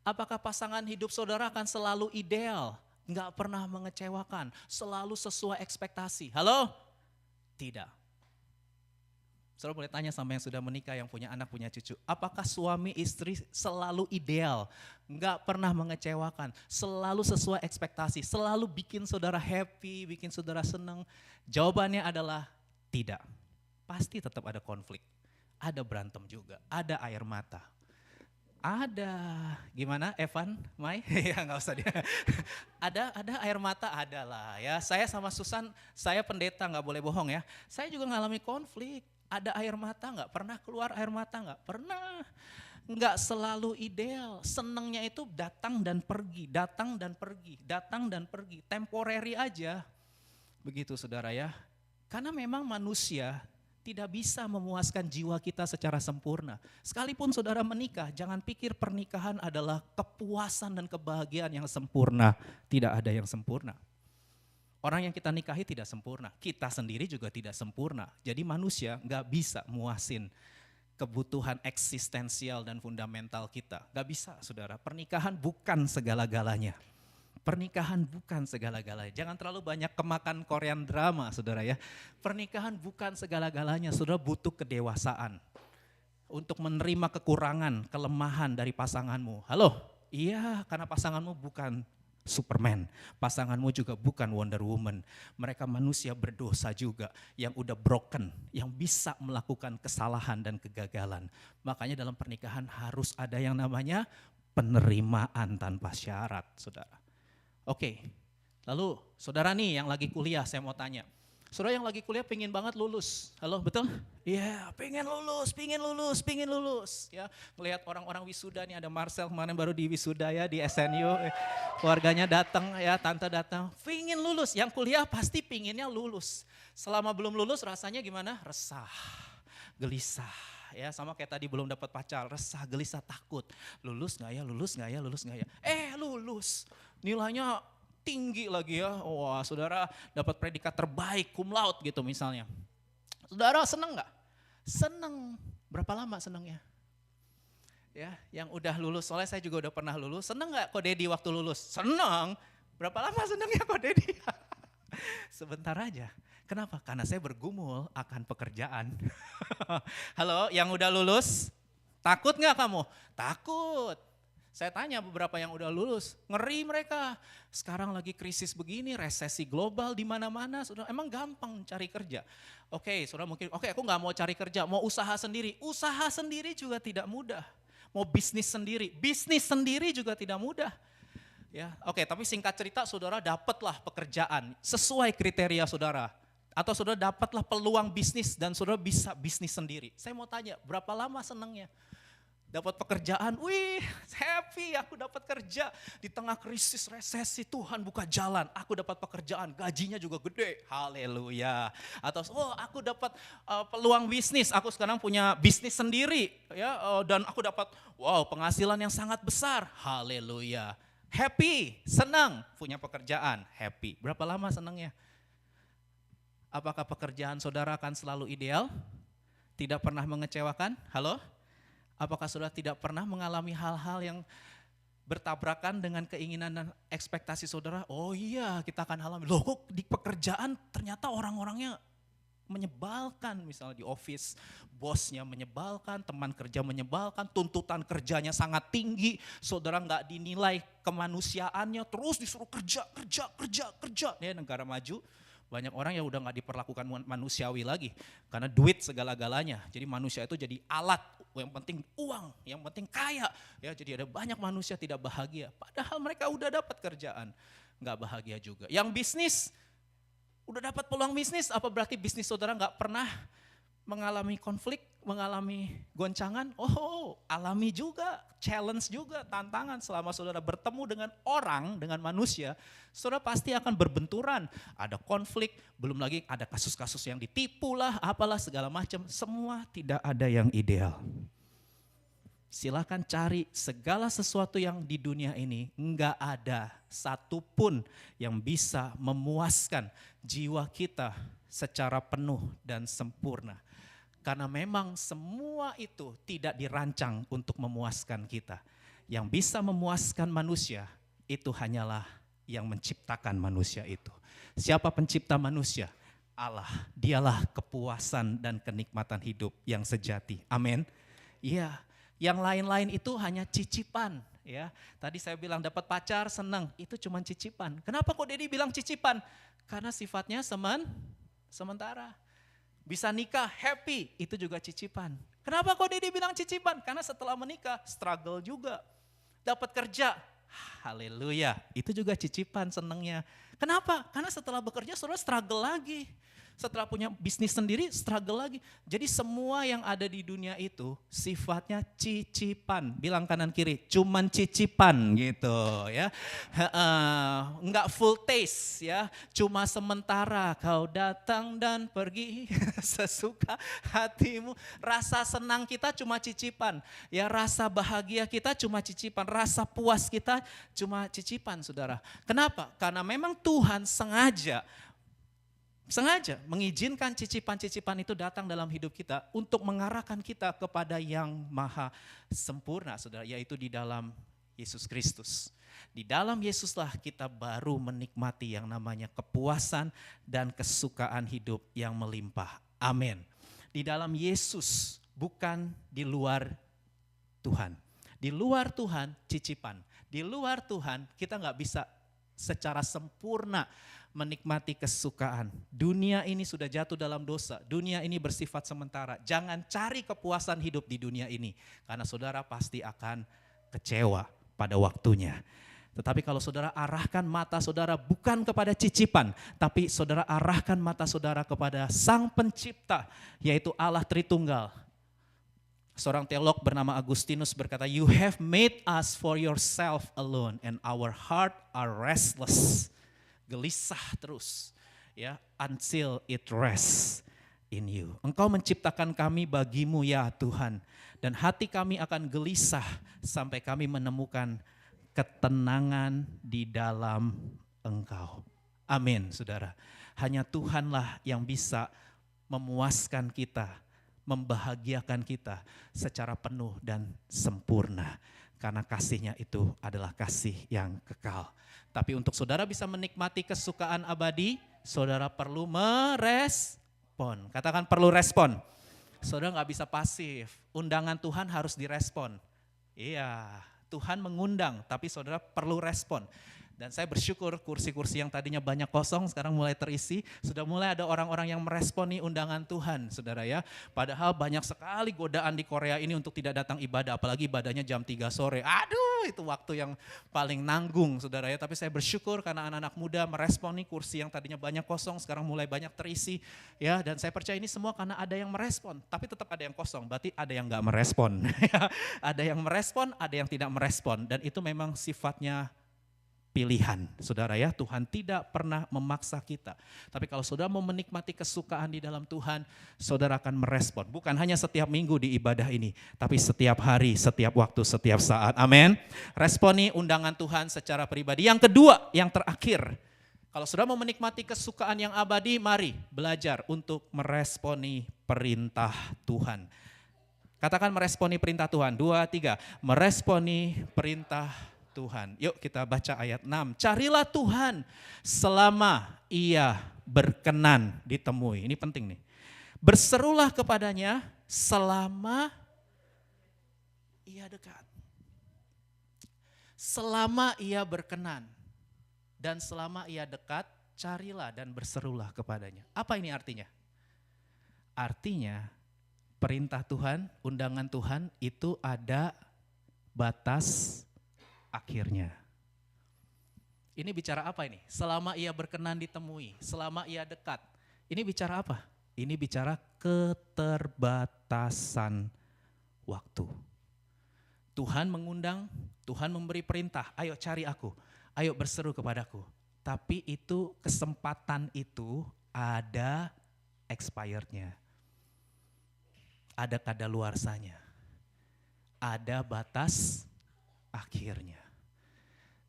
[SPEAKER 1] Apakah pasangan hidup saudara akan selalu ideal? Enggak pernah mengecewakan, selalu sesuai ekspektasi. Halo? Tidak. Saudara boleh tanya sama yang sudah menikah, yang punya anak, punya cucu. Apakah suami istri selalu ideal? Enggak pernah mengecewakan, selalu sesuai ekspektasi, selalu bikin saudara happy, bikin saudara senang? Jawabannya adalah tidak. Pasti tetap ada konflik, ada berantem juga, ada air mata. Ada, gimana Evan, Mai? Ya nggak usah dia. Ada air mata, ada lah ya. Saya sama Susan, saya pendeta nggak boleh bohong ya. Saya juga ngalami konflik. Ada air mata nggak? Pernah keluar air mata nggak? Pernah. Nggak selalu ideal. Senengnya itu datang dan pergi, datang dan pergi, datang dan pergi. Temporary aja. Begitu saudara ya. Karena memang manusia tidak bisa memuaskan jiwa kita secara sempurna. Sekalipun saudara menikah, jangan pikir pernikahan adalah kepuasan dan kebahagiaan yang sempurna. Tidak ada yang sempurna. Orang yang kita nikahi tidak sempurna, kita sendiri juga tidak sempurna. Jadi manusia nggak bisa muasin kebutuhan eksistensial dan fundamental kita. Nggak bisa saudara, pernikahan bukan segala-galanya. Pernikahan bukan segala-galanya. Jangan terlalu banyak kemakan Korean drama saudara ya. Pernikahan bukan segala-galanya, saudara butuh kedewasaan. Untuk menerima kekurangan, kelemahan dari pasanganmu. Halo? Iya, karena pasanganmu bukan Superman. Pasanganmu juga bukan Wonder Woman. Mereka manusia berdosa juga yang udah broken, yang bisa melakukan kesalahan dan kegagalan. Makanya dalam pernikahan harus ada yang namanya penerimaan tanpa syarat, saudara. Oke, lalu saudara nih yang lagi kuliah saya mau tanya. Saudara yang lagi kuliah pengen banget lulus, halo betul? Iya, pengen lulus. Ya, melihat orang-orang wisuda nih, ada Marcel kemarin baru di wisuda ya di SNU. Keluarganya datang ya, tante datang, pengen lulus. Yang kuliah pasti pengennya lulus. Selama belum lulus rasanya gimana? Resah, gelisah. Ya sama kayak tadi belum dapat pacar, resah, gelisah, takut. Lulus nggak ya? Lulus. Nilainya tinggi lagi ya. Wah, saudara dapat predikat terbaik, cum laude gitu misalnya. Saudara seneng nggak? Seneng. Berapa lama senengnya? Ya, yang udah lulus, soalnya saya juga udah pernah lulus. Seneng nggak Ko Dedi waktu lulus? Seneng. Berapa lama senengnya Ko Dedi? Sebentar aja. Kenapa? Karena saya bergumul akan pekerjaan. Halo, yang udah lulus, takut nggak kamu? Takut. Saya tanya beberapa yang udah lulus, ngeri mereka. Sekarang lagi krisis begini, resesi global di mana-mana. Saudara, emang gampang cari kerja? Oke, saudara mungkin, aku nggak mau cari kerja, mau usaha sendiri. Usaha sendiri juga tidak mudah. Mau bisnis sendiri juga tidak mudah. Ya, oke, tapi singkat cerita, saudara dapatlah pekerjaan sesuai kriteria saudara. Atau saudara dapatlah peluang bisnis dan saudara bisa bisnis sendiri. Saya mau tanya, berapa lama senangnya? Dapat pekerjaan, wih happy aku dapat kerja. Di tengah krisis resesi Tuhan buka jalan, aku dapat pekerjaan, gajinya juga gede, haleluya. Atau aku dapat peluang bisnis, aku sekarang punya bisnis sendiri ya, dan aku dapat penghasilan yang sangat besar, haleluya. Happy, senang punya pekerjaan, happy. Berapa lama senangnya? Apakah pekerjaan saudara akan selalu ideal? Tidak pernah mengecewakan? Halo? Apakah saudara tidak pernah mengalami hal-hal yang bertabrakan dengan keinginan dan ekspektasi saudara? Oh iya, kita akan alami. Loh kok di pekerjaan ternyata orang-orangnya menyebalkan. Misalnya di office, bosnya menyebalkan, teman kerja menyebalkan, tuntutan kerjanya sangat tinggi. Saudara nggak dinilai kemanusiaannya, terus disuruh kerja. Ini negara maju. Banyak orang yang udah gak diperlakukan manusiawi lagi, karena duit segala-galanya. Jadi manusia itu jadi alat, yang penting uang, yang penting kaya. Ya, jadi ada banyak manusia tidak bahagia, padahal mereka udah dapat kerjaan, gak bahagia juga. Yang bisnis, udah dapat peluang bisnis, apa berarti bisnis saudara gak pernah mengalami konflik, mengalami goncangan? Oh, alami juga, challenge juga, tantangan. Selama saudara bertemu dengan orang, dengan manusia, saudara pasti akan berbenturan. Ada konflik, belum lagi ada kasus-kasus yang ditipu lah, apalah segala macam. Semua tidak ada yang ideal. Silakan cari segala sesuatu yang di dunia ini, enggak ada satupun yang bisa memuaskan jiwa kita secara penuh dan sempurna. Karena memang semua itu tidak dirancang untuk memuaskan kita. Yang bisa memuaskan manusia itu hanyalah yang menciptakan manusia itu. Siapa pencipta manusia? Allah. Dialah kepuasan dan kenikmatan hidup yang sejati. Amin. Iya, yang lain-lain itu hanya cicipan. Ya, tadi saya bilang dapat pacar senang, itu cuma cicipan. Kenapa kok Dedi bilang cicipan? Karena sifatnya sementara. Bisa nikah, happy, itu juga cicipan. Kenapa kok Dedi bilang cicipan? Karena setelah menikah, struggle juga. Dapat kerja, haleluya, itu juga cicipan senangnya. Kenapa? Karena setelah bekerja, saudara struggle lagi. Setelah punya bisnis sendiri, struggle lagi. Jadi semua yang ada di dunia itu sifatnya cicipan. Bilang kanan kiri, cuman cicipan gitu ya. Enggak full taste ya, cuma sementara. Kau datang dan pergi sesuka hatimu. Rasa senang kita cuma cicipan. Ya, rasa bahagia kita cuma cicipan. Rasa puas kita cuma cicipan, saudara. Kenapa? Karena memang Tuhan sengaja mengizinkan cicipan-cicipan itu datang dalam hidup kita untuk mengarahkan kita kepada yang maha sempurna, saudara, yaitu di dalam Yesus Kristus. Di dalam Yesuslah kita baru menikmati yang namanya kepuasan dan kesukaan hidup yang melimpah. Amin. Di dalam Yesus, bukan di luar Tuhan. Di luar Tuhan cicipan. Di luar Tuhan kita gak bisa secara sempurna menikmati kesukaan. Dunia ini sudah jatuh dalam dosa. Dunia ini bersifat sementara. Jangan cari kepuasan hidup di dunia ini. Karena saudara pasti akan kecewa pada waktunya. Tetapi kalau saudara arahkan mata saudara bukan kepada cicipan. Tapi saudara arahkan mata saudara kepada Sang Pencipta. Yaitu Allah Tritunggal. Seorang teolog bernama Agustinus berkata, "You have made us for yourself alone and our heart are restless." Gelisah terus ya, until it rests in you. Engkau menciptakan kami bagimu ya Tuhan, dan hati kami akan gelisah sampai kami menemukan ketenangan di dalam Engkau. Amin, saudara. Hanya Tuhanlah yang bisa memuaskan kita, membahagiakan kita secara penuh dan sempurna. Karena kasihnya itu adalah kasih yang kekal. Tapi untuk saudara bisa menikmati kesukaan abadi, saudara perlu merespon. Katakan perlu respon. Saudara gak bisa pasif. Undangan Tuhan harus direspon. Iya, Tuhan mengundang, tapi saudara perlu respon. Dan saya bersyukur kursi-kursi yang tadinya banyak kosong sekarang mulai terisi. Sudah mulai ada orang-orang yang meresponi undangan Tuhan, saudara ya. Padahal banyak sekali godaan di Korea ini untuk tidak datang ibadah. Apalagi ibadahnya jam 3 sore. Aduh, itu waktu yang paling nanggung, saudara ya. Tapi saya bersyukur karena anak-anak muda meresponi kursi yang tadinya banyak kosong sekarang mulai banyak terisi. Ya, dan saya percaya ini semua karena ada yang merespon. Tapi tetap ada yang kosong, berarti ada yang gak merespon. Ada yang merespon, ada yang tidak merespon. Dan itu memang sifatnya pilihan, saudara ya. Tuhan tidak pernah memaksa kita. Tapi kalau saudara mau menikmati kesukaan di dalam Tuhan, saudara akan merespon. Bukan hanya setiap minggu di ibadah ini, tapi setiap hari, setiap waktu, setiap saat. Amin. Responi undangan Tuhan secara pribadi. Yang kedua, yang terakhir, kalau saudara mau menikmati kesukaan yang abadi, mari belajar untuk meresponi perintah Tuhan. Katakan meresponi perintah Tuhan. 2, 3. Meresponi perintah Tuhan. Yuk kita baca ayat 6. Carilah Tuhan selama ia berkenan ditemui. Ini penting nih. Berserulah kepadanya selama ia dekat. Selama ia berkenan dan selama ia dekat, carilah dan berserulah kepadanya. Apa ini artinya? Artinya perintah Tuhan, undangan Tuhan itu ada batas akhirnya. Ini bicara apa ini? Selama ia berkenan ditemui, selama ia dekat. Ini bicara apa? Ini bicara keterbatasan waktu. Tuhan mengundang, Tuhan memberi perintah, ayo cari aku, ayo berseru kepadaku. Tapi itu kesempatan itu ada expirednya. Ada kadaluarsanya. Ada batas akhirnya.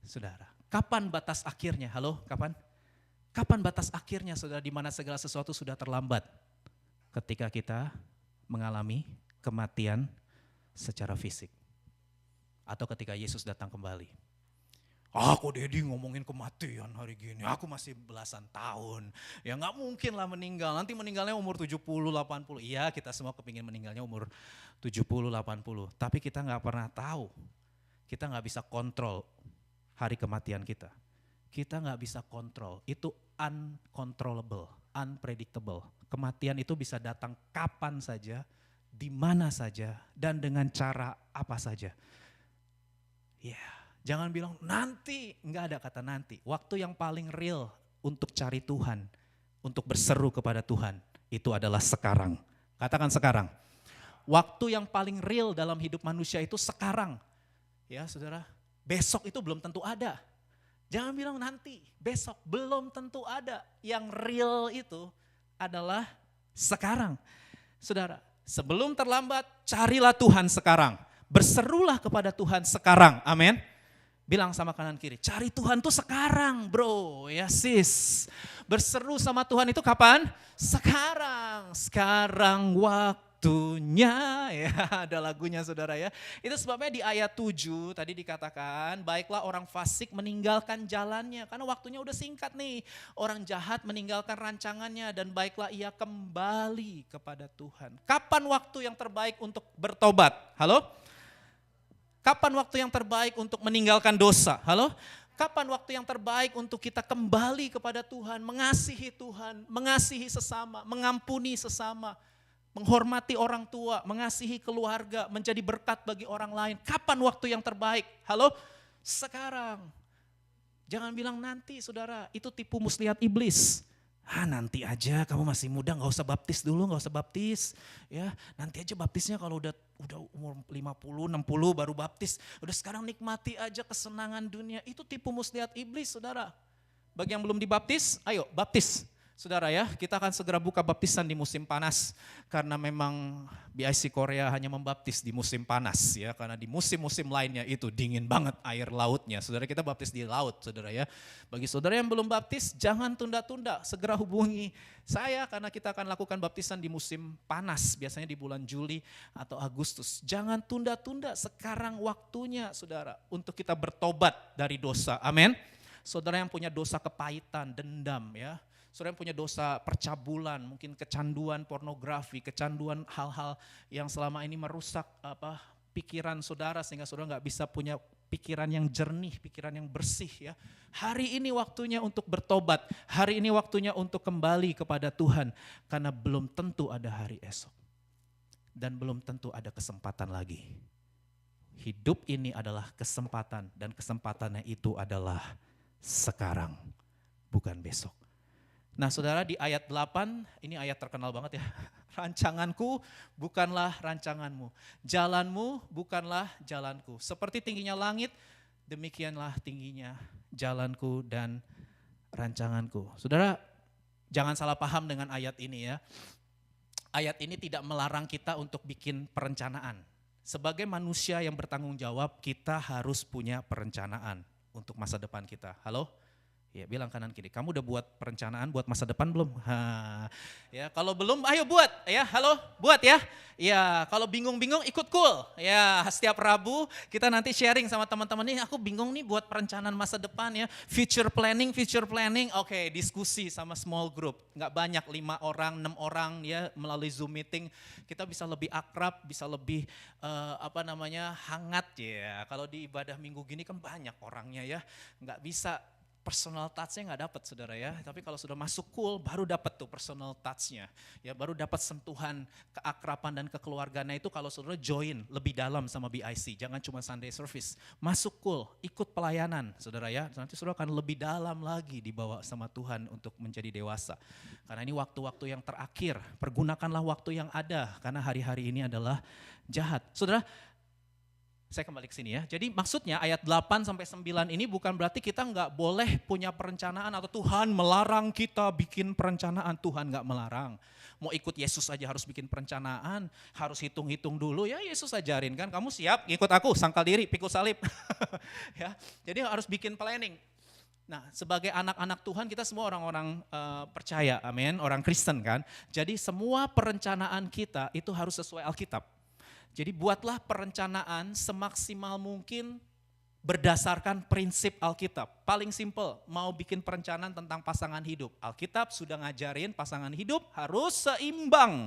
[SPEAKER 1] Saudara, kapan batas akhirnya? Halo, kapan? Kapan batas akhirnya, saudara, di mana segala sesuatu sudah terlambat? Ketika kita mengalami kematian secara fisik. Atau ketika Yesus datang kembali. Aku Dedi ngomongin kematian hari gini, aku masih belasan tahun. Ya gak mungkin lah meninggal, nanti meninggalnya umur 70, 80. Iya, kita semua kepingin meninggalnya umur 70, 80. Tapi kita gak pernah tahu, kita gak bisa kontrol hari kematian kita. Kita gak bisa kontrol, itu uncontrollable, unpredictable. Kematian itu bisa datang kapan saja, di mana saja, dan dengan cara apa saja. Ya, jangan bilang nanti, enggak ada kata nanti. Waktu yang paling real untuk cari Tuhan, untuk berseru kepada Tuhan, itu adalah sekarang. Katakan sekarang. Waktu yang paling real dalam hidup manusia itu sekarang. Ya saudara, besok itu belum tentu ada. Jangan bilang nanti, besok belum tentu ada. Yang real itu adalah sekarang. Saudara, sebelum terlambat, carilah Tuhan sekarang. Berserulah kepada Tuhan sekarang, amin. Bilang sama kanan kiri, cari Tuhan tuh sekarang bro, ya sis. Berseru sama Tuhan itu kapan? Sekarang, sekarang waktunya. Ya, ada lagunya saudara ya. Itu sebabnya di ayat 7 tadi dikatakan, baiklah orang fasik meninggalkan jalannya. Karena waktunya udah singkat nih. Orang jahat meninggalkan rancangannya dan baiklah ia kembali kepada Tuhan. Kapan waktu yang terbaik untuk bertobat? Halo? Kapan waktu yang terbaik untuk meninggalkan dosa? Halo? Kapan waktu yang terbaik untuk kita kembali kepada Tuhan, mengasihi sesama, mengampuni sesama, menghormati orang tua, mengasihi keluarga, menjadi berkat bagi orang lain. Kapan waktu yang terbaik? Halo? Sekarang. Jangan bilang nanti saudara, itu tipu muslihat iblis. Nanti aja kamu masih muda, gak usah baptis dulu, gak usah baptis. Ya, nanti aja baptisnya kalau udah umur 50, 60 baru baptis. Udah sekarang nikmati aja kesenangan dunia. Itu tipu muslihat iblis saudara. Bagi yang belum dibaptis, ayo baptis. Saudara ya, kita akan segera buka baptisan di musim panas. Karena memang BIC Korea hanya membaptis di musim panas ya. Karena di musim-musim lainnya itu dingin banget air lautnya. Saudara, kita baptis di laut saudara ya. Bagi saudara yang belum baptis, jangan tunda-tunda. Segera hubungi saya karena kita akan lakukan baptisan di musim panas. Biasanya di bulan Juli atau Agustus. Jangan tunda-tunda, sekarang waktunya saudara. Untuk kita bertobat dari dosa, amin. Saudara yang punya dosa kepahitan, dendam ya. Saudara yang punya dosa percabulan, mungkin kecanduan pornografi, kecanduan hal-hal yang selama ini merusak pikiran saudara sehingga saudara nggak bisa punya pikiran yang jernih, pikiran yang bersih ya. Hari ini waktunya untuk bertobat, hari ini waktunya untuk kembali kepada Tuhan karena belum tentu ada hari esok dan belum tentu ada kesempatan lagi. Hidup ini adalah kesempatan dan kesempatannya itu adalah sekarang, bukan besok. Nah saudara, di ayat 8, ini ayat terkenal banget ya. Rancanganku bukanlah rancanganmu, jalanmu bukanlah jalanku. Seperti tingginya langit, demikianlah tingginya jalanku dan rancanganku. Saudara, jangan salah paham dengan ayat ini ya. Ayat ini tidak melarang kita untuk bikin perencanaan. Sebagai manusia yang bertanggung jawab, kita harus punya perencanaan untuk masa depan kita. Halo? Ya, bilang kanan kiri, kamu udah buat perencanaan buat masa depan belum? Ya, kalau belum, ayo buat. Ya, halo, buat ya. Ya, kalau bingung-bingung ikut cool. Ya, setiap Rabu kita nanti sharing sama teman-teman nih. Aku bingung nih buat perencanaan masa depan ya. Future planning. Oke, diskusi sama small group. Nggak banyak, 5 orang, 6 orang ya melalui Zoom meeting. Kita bisa lebih akrab, bisa lebih hangat ya. Kalau di ibadah minggu gini kan banyak orangnya ya. Nggak bisa personal touch-nya nggak dapat saudara ya. Tapi kalau sudah masuk cool baru dapat tuh personal touch-nya. Ya baru dapat sentuhan keakraban dan kekeluargaannya itu kalau saudara join lebih dalam sama BIC. Jangan cuma Sunday service. Masuk cool, ikut pelayanan saudara ya. Nanti saudara akan lebih dalam lagi dibawa sama Tuhan untuk menjadi dewasa. Karena ini waktu-waktu yang terakhir. Pergunakanlah waktu yang ada karena hari-hari ini adalah jahat. Saudara, saya kembali ke sini ya. Jadi maksudnya ayat 8 sampai 9 ini bukan berarti kita nggak boleh punya perencanaan atau Tuhan melarang kita bikin perencanaan. Tuhan nggak melarang. Mau ikut Yesus aja harus bikin perencanaan, harus hitung-hitung dulu. Ya Yesus ajarin kan, kamu siap ikut aku, sangkal diri, pikul salib. Ya, jadi harus bikin planning. Nah, sebagai anak-anak Tuhan kita semua orang-orang percaya, amin, orang Kristen kan. Jadi semua perencanaan kita itu harus sesuai Alkitab. Jadi buatlah perencanaan semaksimal mungkin berdasarkan prinsip Alkitab. Paling simple, mau bikin perencanaan tentang pasangan hidup. Alkitab sudah ngajarin pasangan hidup harus seimbang.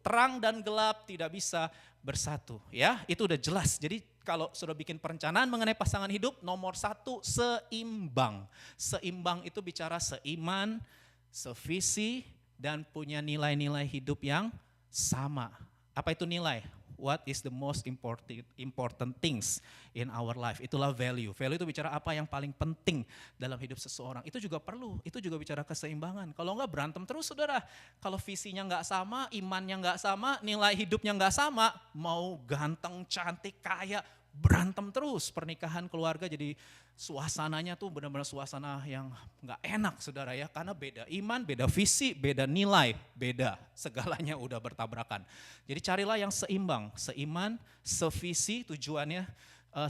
[SPEAKER 1] Terang dan gelap tidak bisa bersatu. Ya, itu udah jelas. Jadi kalau sudah bikin perencanaan mengenai pasangan hidup, nomor 1 seimbang. Seimbang itu bicara seiman, sevisi, dan punya nilai-nilai hidup yang sama. Apa itu nilai? What is the most important things in our life? Itulah value. Value itu bicara apa yang paling penting dalam hidup seseorang. Itu juga perlu, itu juga bicara keseimbangan. Kalau enggak berantem terus saudara. Kalau visinya enggak sama, imannya enggak sama, nilai hidupnya enggak sama, mau ganteng, cantik, kaya, berantem terus. Pernikahan keluarga jadi suasananya tuh benar-benar suasana yang nggak enak saudara ya. Karena beda iman, beda visi, beda nilai, beda. Segalanya udah bertabrakan. Jadi carilah yang seimbang, seiman, sevisi, tujuannya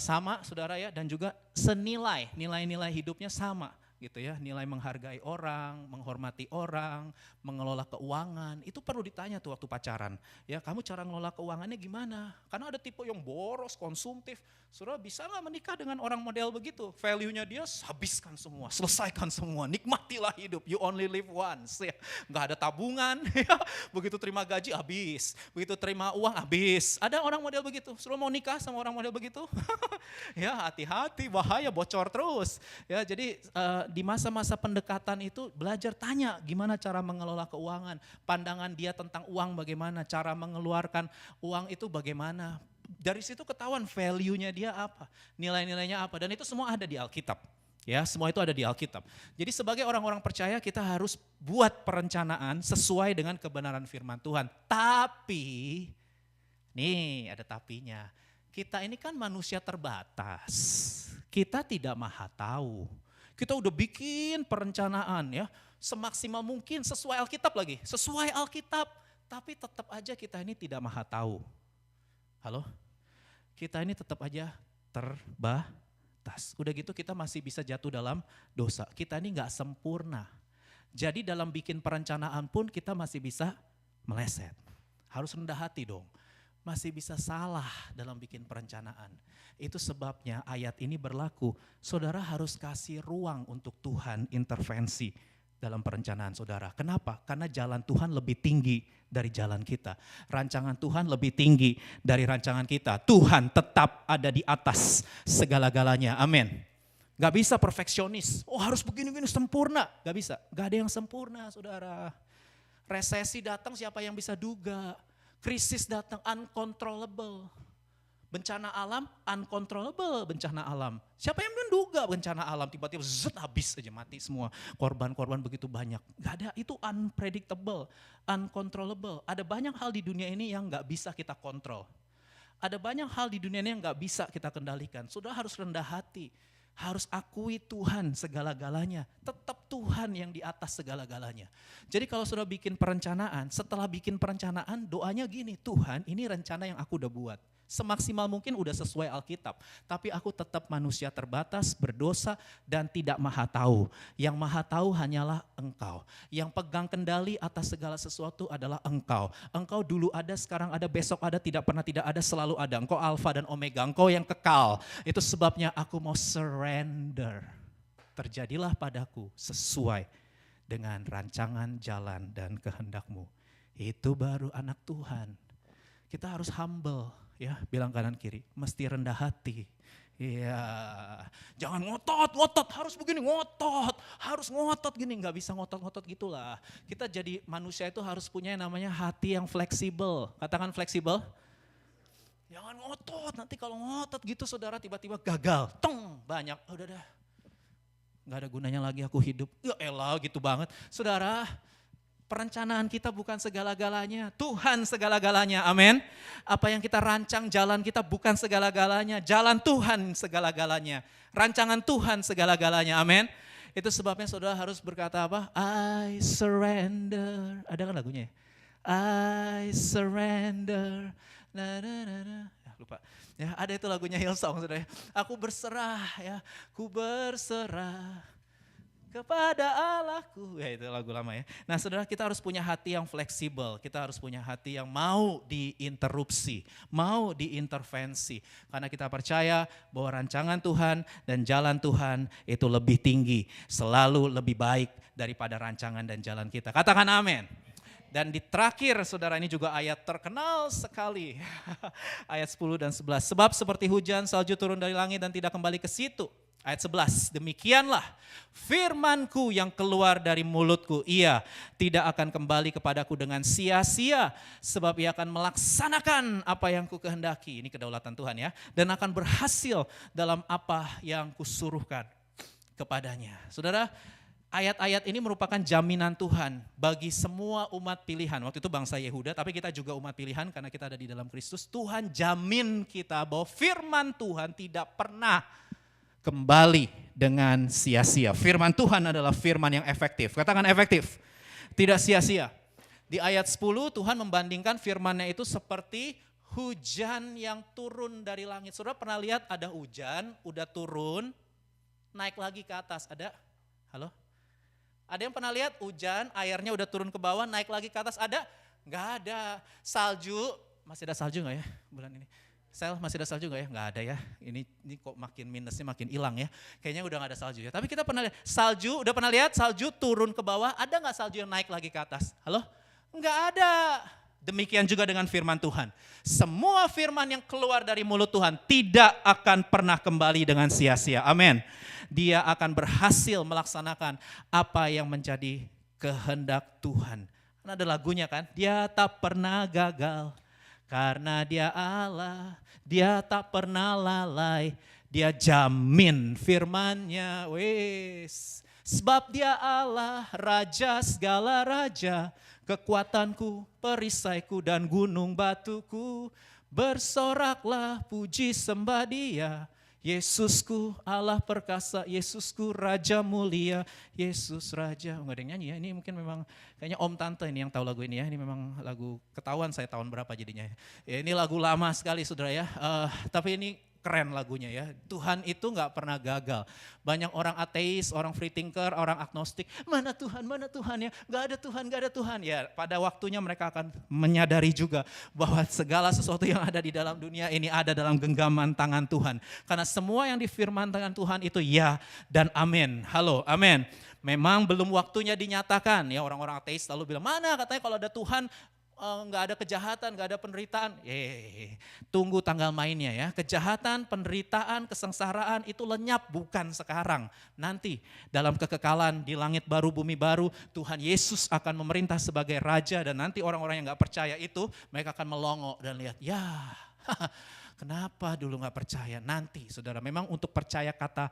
[SPEAKER 1] sama saudara ya. Dan juga senilai, nilai-nilai hidupnya sama gitu ya. Nilai menghargai orang, menghormati orang, mengelola keuangan. Itu perlu ditanya tuh waktu pacaran. Ya kamu cara ngelola keuangannya gimana? Karena ada tipe yang boros, konsumtif. Saudara bisa gak menikah dengan orang model begitu? Value-nya dia habiskan semua, selesaikan semua, nikmatilah hidup, you only live once. Ya. Gak ada tabungan, ya. Begitu terima gaji habis, begitu terima uang habis. Ada orang model begitu, saudara mau nikah sama orang model begitu? Ya hati-hati, bahaya, bocor terus. Ya jadi di masa-masa pendekatan itu belajar tanya gimana cara mengelola keuangan, pandangan dia tentang uang bagaimana, cara mengeluarkan uang itu bagaimana. Dari situ ketahuan value-nya dia apa, nilai-nilainya apa, dan itu semua ada di Alkitab. Ya, semua itu ada di Alkitab. Jadi sebagai orang-orang percaya kita harus buat perencanaan sesuai dengan kebenaran firman Tuhan. Tapi, nih ada tapinya, kita ini kan manusia terbatas, kita tidak maha tahu. Kita udah bikin perencanaan ya, semaksimal mungkin sesuai Alkitab lagi, sesuai Alkitab. Tapi tetap aja kita ini tidak maha tahu. Halo? Kita ini tetap aja terbatas. Udah gitu kita masih bisa jatuh dalam dosa. Kita ini gak sempurna. Jadi dalam bikin perencanaan pun kita masih bisa meleset. Harus rendah hati dong. Masih bisa salah dalam bikin perencanaan. Itu sebabnya ayat ini berlaku. Saudara harus kasih ruang untuk Tuhan intervensi dalam perencanaan saudara. Kenapa? Karena jalan Tuhan lebih tinggi dari jalan kita. Rancangan Tuhan lebih tinggi dari rancangan kita. Tuhan tetap ada di atas segala-galanya. Amin. Gak bisa perfeksionis. Oh harus begini-begini sempurna. Gak bisa. Gak ada yang sempurna saudara. Resesi datang siapa yang bisa duga. Krisis datang uncontrollable. Bencana alam, uncontrollable bencana alam. Siapa yang menduga bencana alam tiba-tiba habis aja mati semua. Korban-korban begitu banyak. Gak ada, itu unpredictable, uncontrollable. Ada banyak hal di dunia ini yang gak bisa kita kontrol. Ada banyak hal di dunia ini yang gak bisa kita kendalikan. Saudara harus rendah hati. Harus akui Tuhan segala-galanya. Tetap Tuhan yang di atas segala-galanya. Jadi kalau sudah bikin perencanaan, setelah bikin perencanaan doanya gini, Tuhan ini rencana yang aku udah buat. Semaksimal mungkin udah sesuai Alkitab. Tapi aku tetap manusia terbatas, berdosa dan tidak maha tahu. Yang maha tahu hanyalah Engkau. Yang pegang kendali atas segala sesuatu adalah Engkau. Engkau dulu ada, sekarang ada, besok ada, tidak pernah tidak ada, selalu ada. Engkau Alfa dan Omega, Engkau yang kekal. Itu sebabnya aku mau surrender. Terjadilah padaku sesuai dengan rancangan jalan dan kehendak-Mu. Itu baru anak Tuhan. Kita harus humble. Ya, bilang kanan kiri, mesti rendah hati. Iya, jangan ngotot, harus begini, harus ngotot gini, nggak bisa ngotot-ngotot gitulah. Kita jadi manusia itu harus punya yang namanya hati yang fleksibel. Katakan fleksibel. Jangan ngotot, nanti kalau ngotot gitu saudara tiba-tiba gagal, banyak, udah dah. Nggak ada gunanya lagi aku hidup, ya elah gitu banget. Saudara, perencanaan kita bukan segala-galanya, Tuhan segala-galanya, amin. Apa yang kita rancang jalan kita bukan segala-galanya, jalan Tuhan segala-galanya. Rancangan Tuhan segala-galanya, amin. Itu sebabnya saudara harus berkata apa? I surrender, ada kan lagunya ya? I surrender, lupa. Ya, ada itu lagunya Hillsong saudara. Aku berserah ya, ku berserah kepada Allahku. Ya itu lagu lama ya. Nah saudara, kita harus punya hati yang fleksibel. Kita harus punya hati yang mau diinterupsi, mau diintervensi. Karena kita percaya bahwa rancangan Tuhan dan jalan Tuhan itu lebih tinggi. Selalu lebih baik daripada rancangan dan jalan kita. Katakan amin. Dan di terakhir saudara, ini juga ayat terkenal sekali. Ayat 10 dan 11. Sebab seperti hujan salju turun dari langit dan tidak kembali ke situ. Ayat 11, demikianlah firmanku yang keluar dari mulutku, ia tidak akan kembali kepadaku dengan sia-sia, sebab ia akan melaksanakan apa yang ku kehendaki, ini kedaulatan Tuhan ya, dan akan berhasil dalam apa yang kusuruhkan kepadanya. Saudara, ayat-ayat ini merupakan jaminan Tuhan bagi semua umat pilihan. Waktu itu bangsa Yehuda, tapi kita juga umat pilihan karena kita ada di dalam Kristus. Tuhan jamin kita bahwa firman Tuhan tidak pernah kembali dengan sia-sia. Firman Tuhan adalah firman yang efektif. Katakan efektif, tidak sia-sia. Di ayat 10 Tuhan membandingkan firman-Nya itu seperti hujan yang turun dari langit. Saudara pernah lihat ada hujan, udah turun, naik lagi ke atas. Ada? Halo? Ada yang pernah lihat hujan, airnya udah turun ke bawah, naik lagi ke atas? Ada? Nggak ada. Salju, masih ada salju nggak ya bulan ini? Sel, masih ada salju nggak ya? Nggak ada ya. Ini kok makin minusnya makin hilang ya. Kayaknya udah nggak ada salju ya. Tapi kita pernah lihat salju, udah pernah lihat salju turun ke bawah. Ada nggak salju yang naik lagi ke atas? Halo? Nggak ada. Demikian juga dengan firman Tuhan. Semua firman yang keluar dari mulut Tuhan tidak akan pernah kembali dengan sia-sia. Amin. Dia akan berhasil melaksanakan apa yang menjadi kehendak Tuhan. Karena ada lagunya kan, dia tak pernah gagal. Karena dia Allah, dia tak pernah lalai, dia jamin firman-Nya, wes. Sebab dia Allah, Raja segala raja, kekuatanku, perisaiku dan gunung batuku. Bersoraklah puji sembah dia, Yesusku Allah perkasa, Yesusku Raja mulia, Yesus Raja. Enggak ada yang nyanyi ya, ini mungkin memang kayaknya om tante ini yang tahu lagu ini ya. Ini memang lagu ketahuan saya tahun berapa jadinya ya. Ini lagu lama sekali saudara ya, tapi ini keren lagunya ya. Tuhan itu gak pernah gagal. Banyak orang ateis, orang free thinker, orang agnostik. Mana Tuhan ya? Gak ada Tuhan. Ya pada waktunya mereka akan menyadari juga bahwa segala sesuatu yang ada di dalam dunia ini ada dalam genggaman tangan Tuhan. Karena semua yang difirmankan Tuhan itu ya dan amin. Halo, amin. Memang belum waktunya dinyatakan ya, orang-orang ateis selalu bilang mana katanya kalau ada Tuhan nggak ada kejahatan, nggak ada penderitaan. Tunggu tanggal mainnya ya. Kejahatan, penderitaan, kesengsaraan itu lenyap bukan sekarang. Nanti dalam kekekalan di langit baru, bumi baru, Tuhan Yesus akan memerintah sebagai Raja dan nanti orang-orang yang nggak percaya itu mereka akan melongo dan lihat, ya kenapa dulu nggak percaya? Nanti saudara, memang untuk percaya kata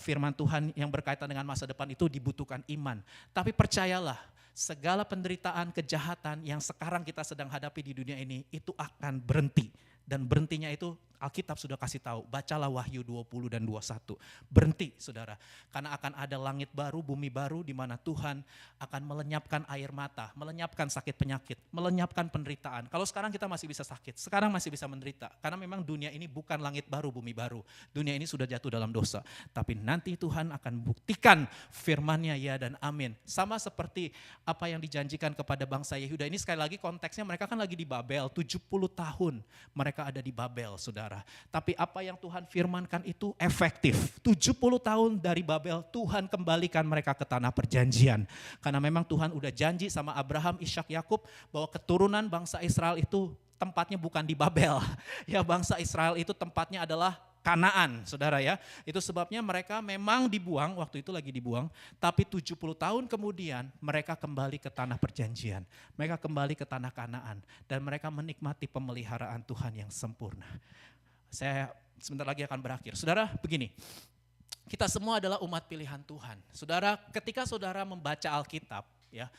[SPEAKER 1] firman Tuhan yang berkaitan dengan masa depan itu dibutuhkan iman. Tapi percayalah, segala penderitaan, kejahatan yang sekarang kita sedang hadapi di dunia ini itu akan berhenti. Dan berhentinya itu Alkitab sudah kasih tahu, bacalah Wahyu 20 dan 21. Berhenti saudara, karena akan ada langit baru, bumi baru di mana Tuhan akan melenyapkan air mata, melenyapkan sakit penyakit, melenyapkan penderitaan. Kalau sekarang kita masih bisa sakit, sekarang masih bisa menderita. Karena memang dunia ini bukan langit baru, bumi baru. Dunia ini sudah jatuh dalam dosa. Tapi nanti Tuhan akan buktikan firman-Nya ya dan amin. Sama seperti apa yang dijanjikan kepada bangsa Yehuda. Ini sekali lagi konteksnya mereka kan lagi di Babel, 70 tahun mereka ada di Babel saudara. Tapi apa yang Tuhan firmankan itu efektif. 70 tahun dari Babel Tuhan kembalikan mereka ke tanah perjanjian. Karena memang Tuhan udah janji sama Abraham, Ishak, Yakub bahwa keturunan bangsa Israel itu tempatnya bukan di Babel. Ya bangsa Israel itu tempatnya adalah Kanaan, saudara ya. Itu sebabnya mereka memang dibuang, waktu itu lagi dibuang, tapi 70 tahun kemudian mereka kembali ke tanah perjanjian. Mereka kembali ke tanah Kanaan dan mereka menikmati pemeliharaan Tuhan yang sempurna. Saya sebentar lagi akan berakhir. Saudara, begini. Kita semua adalah umat pilihan Tuhan. Saudara, ketika saudara membaca Alkitab, ya,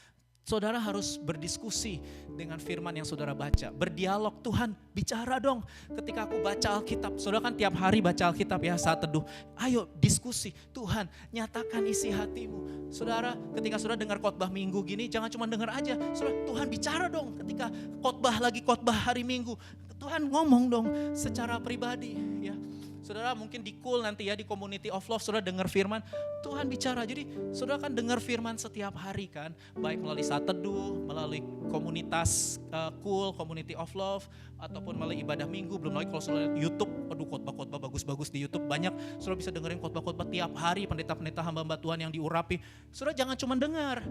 [SPEAKER 1] saudara harus berdiskusi dengan firman yang saudara baca. Berdialog, Tuhan bicara dong. Ketika aku baca Alkitab, saudara kan tiap hari baca Alkitab ya saat teduh. Ayo diskusi, Tuhan nyatakan isi hatimu. Saudara, ketika saudara dengar khotbah minggu gini, jangan cuma dengar aja. Saudara, Tuhan bicara dong. Ketika khotbah hari minggu, Tuhan ngomong dong secara pribadi ya. Saudara mungkin di Cool nanti ya, di Community of Love, saudara dengar firman, Tuhan bicara. Jadi saudara kan dengar firman setiap hari kan, baik melalui saat teduh, melalui komunitas Cool, Community of Love, ataupun melalui ibadah minggu. Belum lagi kalau saudara lihat YouTube, aduh khotbah-khotbah bagus-bagus di YouTube, banyak saudara bisa dengerin khotbah-khotbah tiap hari, pendeta-pendeta hamba-hamba Tuhan yang diurapi. Saudara jangan cuma dengar,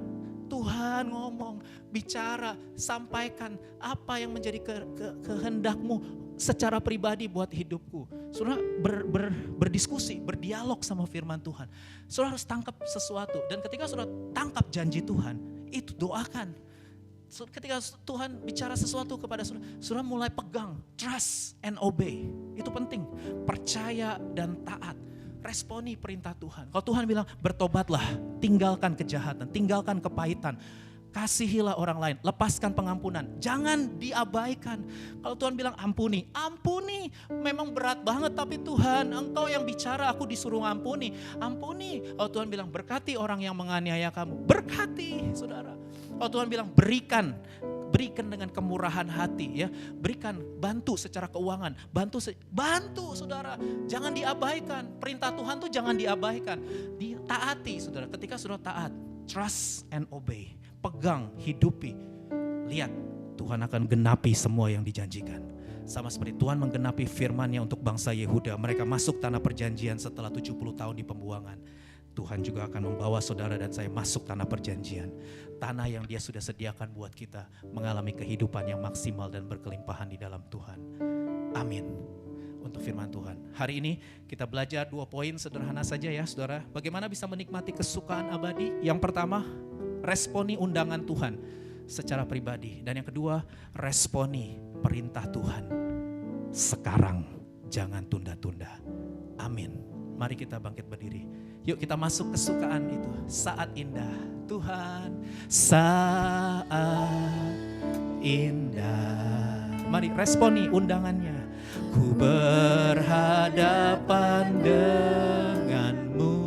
[SPEAKER 1] Tuhan ngomong, bicara, sampaikan apa yang menjadi kehendakmu secara pribadi buat hidupku. Saudara berdiskusi, berdialog sama firman Tuhan. Saudara harus tangkap sesuatu. Dan ketika saudara tangkap janji Tuhan, itu doakan. Ketika Tuhan bicara sesuatu kepada saudara, saudara mulai pegang, trust and obey. Itu penting, percaya dan taat. Responi perintah Tuhan. Kalau Tuhan bilang bertobatlah, tinggalkan kejahatan, tinggalkan kepahitan. Kasihilah orang lain, lepaskan pengampunan, jangan diabaikan. Kalau Tuhan bilang ampuni, ampuni. Memang berat banget tapi Tuhan, Engkau yang bicara, aku disuruh ampuni. Ampuni. Kalau Tuhan bilang berkati orang yang menganiaya kamu, berkati saudara. Kalau Tuhan bilang berikan dengan kemurahan hati ya, berikan, bantu secara keuangan, bantu saudara, jangan diabaikan. Perintah Tuhan tuh jangan diabaikan, ditaati saudara. Ketika saudara taat, trust and obey, pegang, hidupi, lihat Tuhan akan genapi semua yang dijanjikan. Sama seperti Tuhan menggenapi firman-Nya untuk bangsa Yehuda, mereka masuk tanah perjanjian setelah 70 tahun di pembuangan. Tuhan juga akan membawa saudara dan saya masuk tanah perjanjian. Tanah yang Dia sudah sediakan buat kita mengalami kehidupan yang maksimal dan berkelimpahan di dalam Tuhan. Amin. Untuk firman Tuhan. Hari ini kita belajar 2 poin sederhana saja ya saudara. Bagaimana bisa menikmati kesukaan abadi? Yang pertama, responi undangan Tuhan secara pribadi. Dan yang kedua, responi perintah Tuhan. Sekarang, jangan tunda-tunda. Amin. Mari kita bangkit berdiri. Yuk kita masuk kesukaan itu. Saat indah Tuhan, saat indah. Mari responi undangannya. Ku berhadapan denganmu,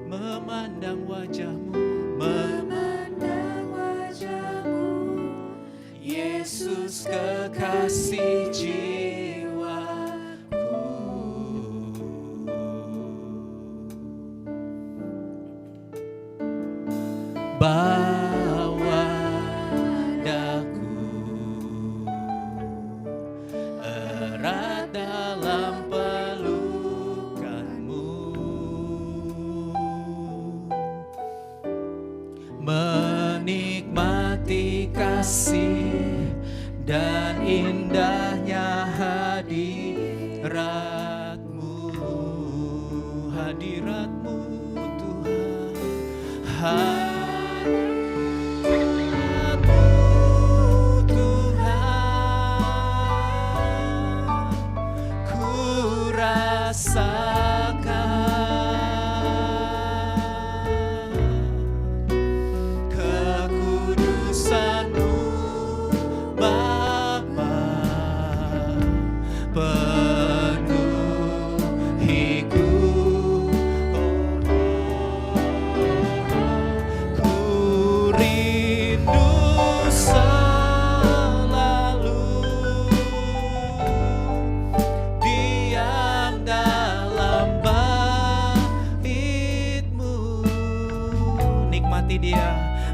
[SPEAKER 1] memandang wajahmu, Yesus kekasih jiwaku. Bawa daku erat dalam pelukanmu, menikmati kasih dan indahnya hadiratmu, hadiratmu Tuhan.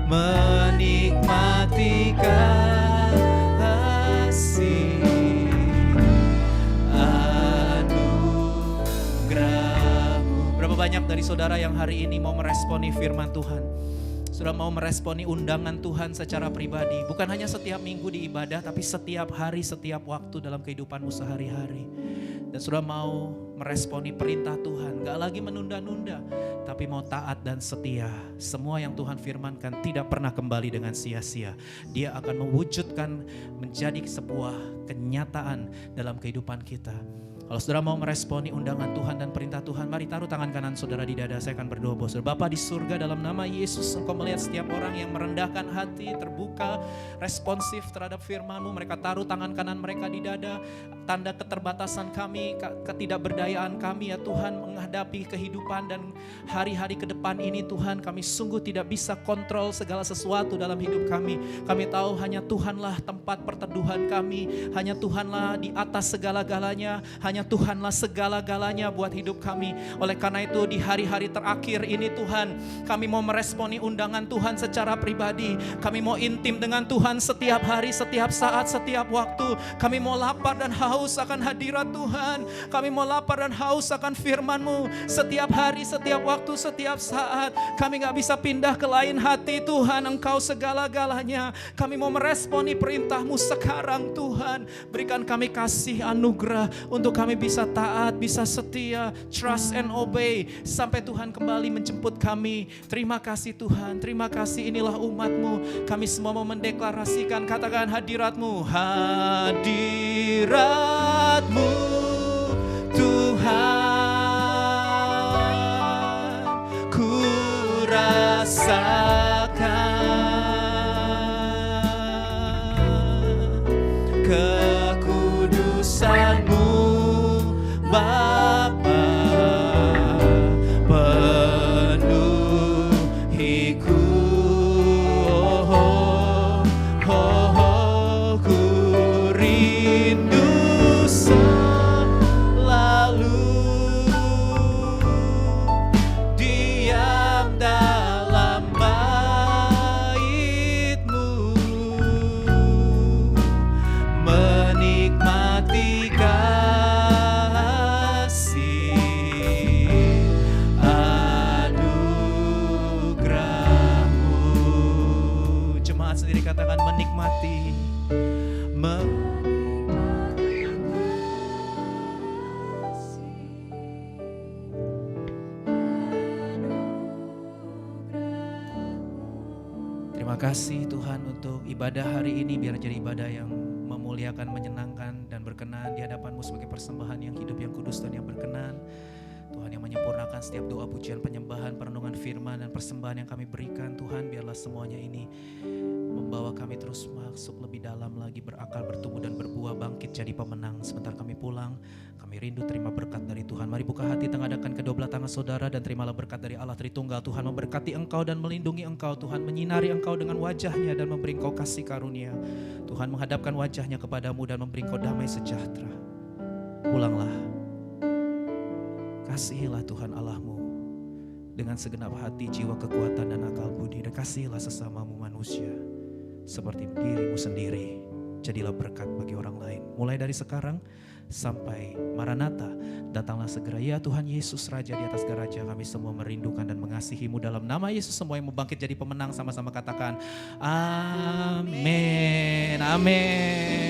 [SPEAKER 1] Menikmati kasih anugerah-Mu. Berapa banyak dari saudara yang hari ini mau meresponi firman Tuhan? Sudah mau meresponi undangan Tuhan secara pribadi. Bukan hanya setiap minggu di ibadah, tapi setiap hari, setiap waktu dalam kehidupanmu sehari-hari. Dan sudah mau meresponi perintah Tuhan. Gak lagi menunda-nunda, tapi mau taat dan setia. Semua yang Tuhan firmankan tidak pernah kembali dengan sia-sia. Dia akan mewujudkan menjadi sebuah kenyataan dalam kehidupan kita. Kalau saudara mau meresponi undangan Tuhan dan perintah Tuhan, mari taruh tangan kanan saudara di dada. Saya akan berdoa buat saudara. Bapa di surga, dalam nama Yesus, Engkau melihat setiap orang yang merendahkan hati, terbuka, responsif terhadap firman-Mu. Mereka taruh tangan kanan mereka di dada. Tanda keterbatasan kami, ketidakberdayaan kami ya Tuhan menghadapi kehidupan dan hari-hari ke depan ini Tuhan, kami sungguh tidak bisa kontrol segala sesuatu dalam hidup kami. Kami tahu hanya Tuhanlah tempat perteduhan kami, hanya Tuhanlah di atas segala-galanya, hanya Tuhanlah segala-galanya buat hidup kami. Oleh karena itu di hari-hari terakhir ini Tuhan, kami mau meresponi undangan Tuhan secara pribadi. Kami mau intim dengan Tuhan setiap hari, setiap saat, setiap waktu. Kami mau lapar dan haus akan hadirat Tuhan. Kami mau lapar dan haus akan firman-Mu setiap hari, setiap waktu, setiap saat. Kami gak bisa pindah ke lain hati Tuhan, Engkau segala-galanya. Kami mau meresponi perintah-Mu sekarang Tuhan. Berikan kami kasih anugerah untuk kami bisa taat, bisa setia, trust and obey sampai Tuhan kembali menjemput kami. Terima kasih Tuhan, terima kasih, inilah umat-Mu. Kami semua mau mendeklarasikan, katakan hadirat-Mu, hadirat-Mu Tuhan, ku rasakan kekudusan-Mu Bapa, penuhiku, ku rindu selalu diam dalam bait-Mu, menikmati sendiri, katakan menikmati. Terima kasih Tuhan untuk ibadah hari ini, biar jadi ibadah yang memuliakan, menyenangkan dan berkenan di hadapan-Mu sebagai persembahan yang hidup, yang kudus dan yang berkenan. Tuhan yang menyempurnakan setiap doa, pujian, penyembahan, perenungan firman dan persembahan yang kami berikan. Tuhan biarlah semuanya ini membawa kami terus masuk lebih dalam lagi, berakar, bertumbuh dan berbuah, bangkit jadi pemenang. Sebentar kami pulang, kami rindu terima berkat dari Tuhan. Mari buka hati, tengadahkan kedua belah tangan saudara dan terimalah berkat dari Allah Tritunggal. Tuhan memberkati engkau dan melindungi engkau. Tuhan menyinari engkau dengan wajahnya dan memberi engkau kasih karunia. Tuhan menghadapkan wajahnya kepadamu dan memberi engkau damai sejahtera. Pulanglah, kasihilah Tuhan Allahmu dengan segenap hati, jiwa, kekuatan dan akal budi, dan kasihilah sesamamu manusia seperti dirimu sendiri. Jadilah berkat bagi orang lain. Mulai dari sekarang sampai Maranatha, datanglah segera. Ya Tuhan Yesus, Raja di atas garaja, kami semua merindukan dan mengasihi-Mu. Dalam nama Yesus, semua yang mau bangkit jadi pemenang sama-sama katakan amin. Amin.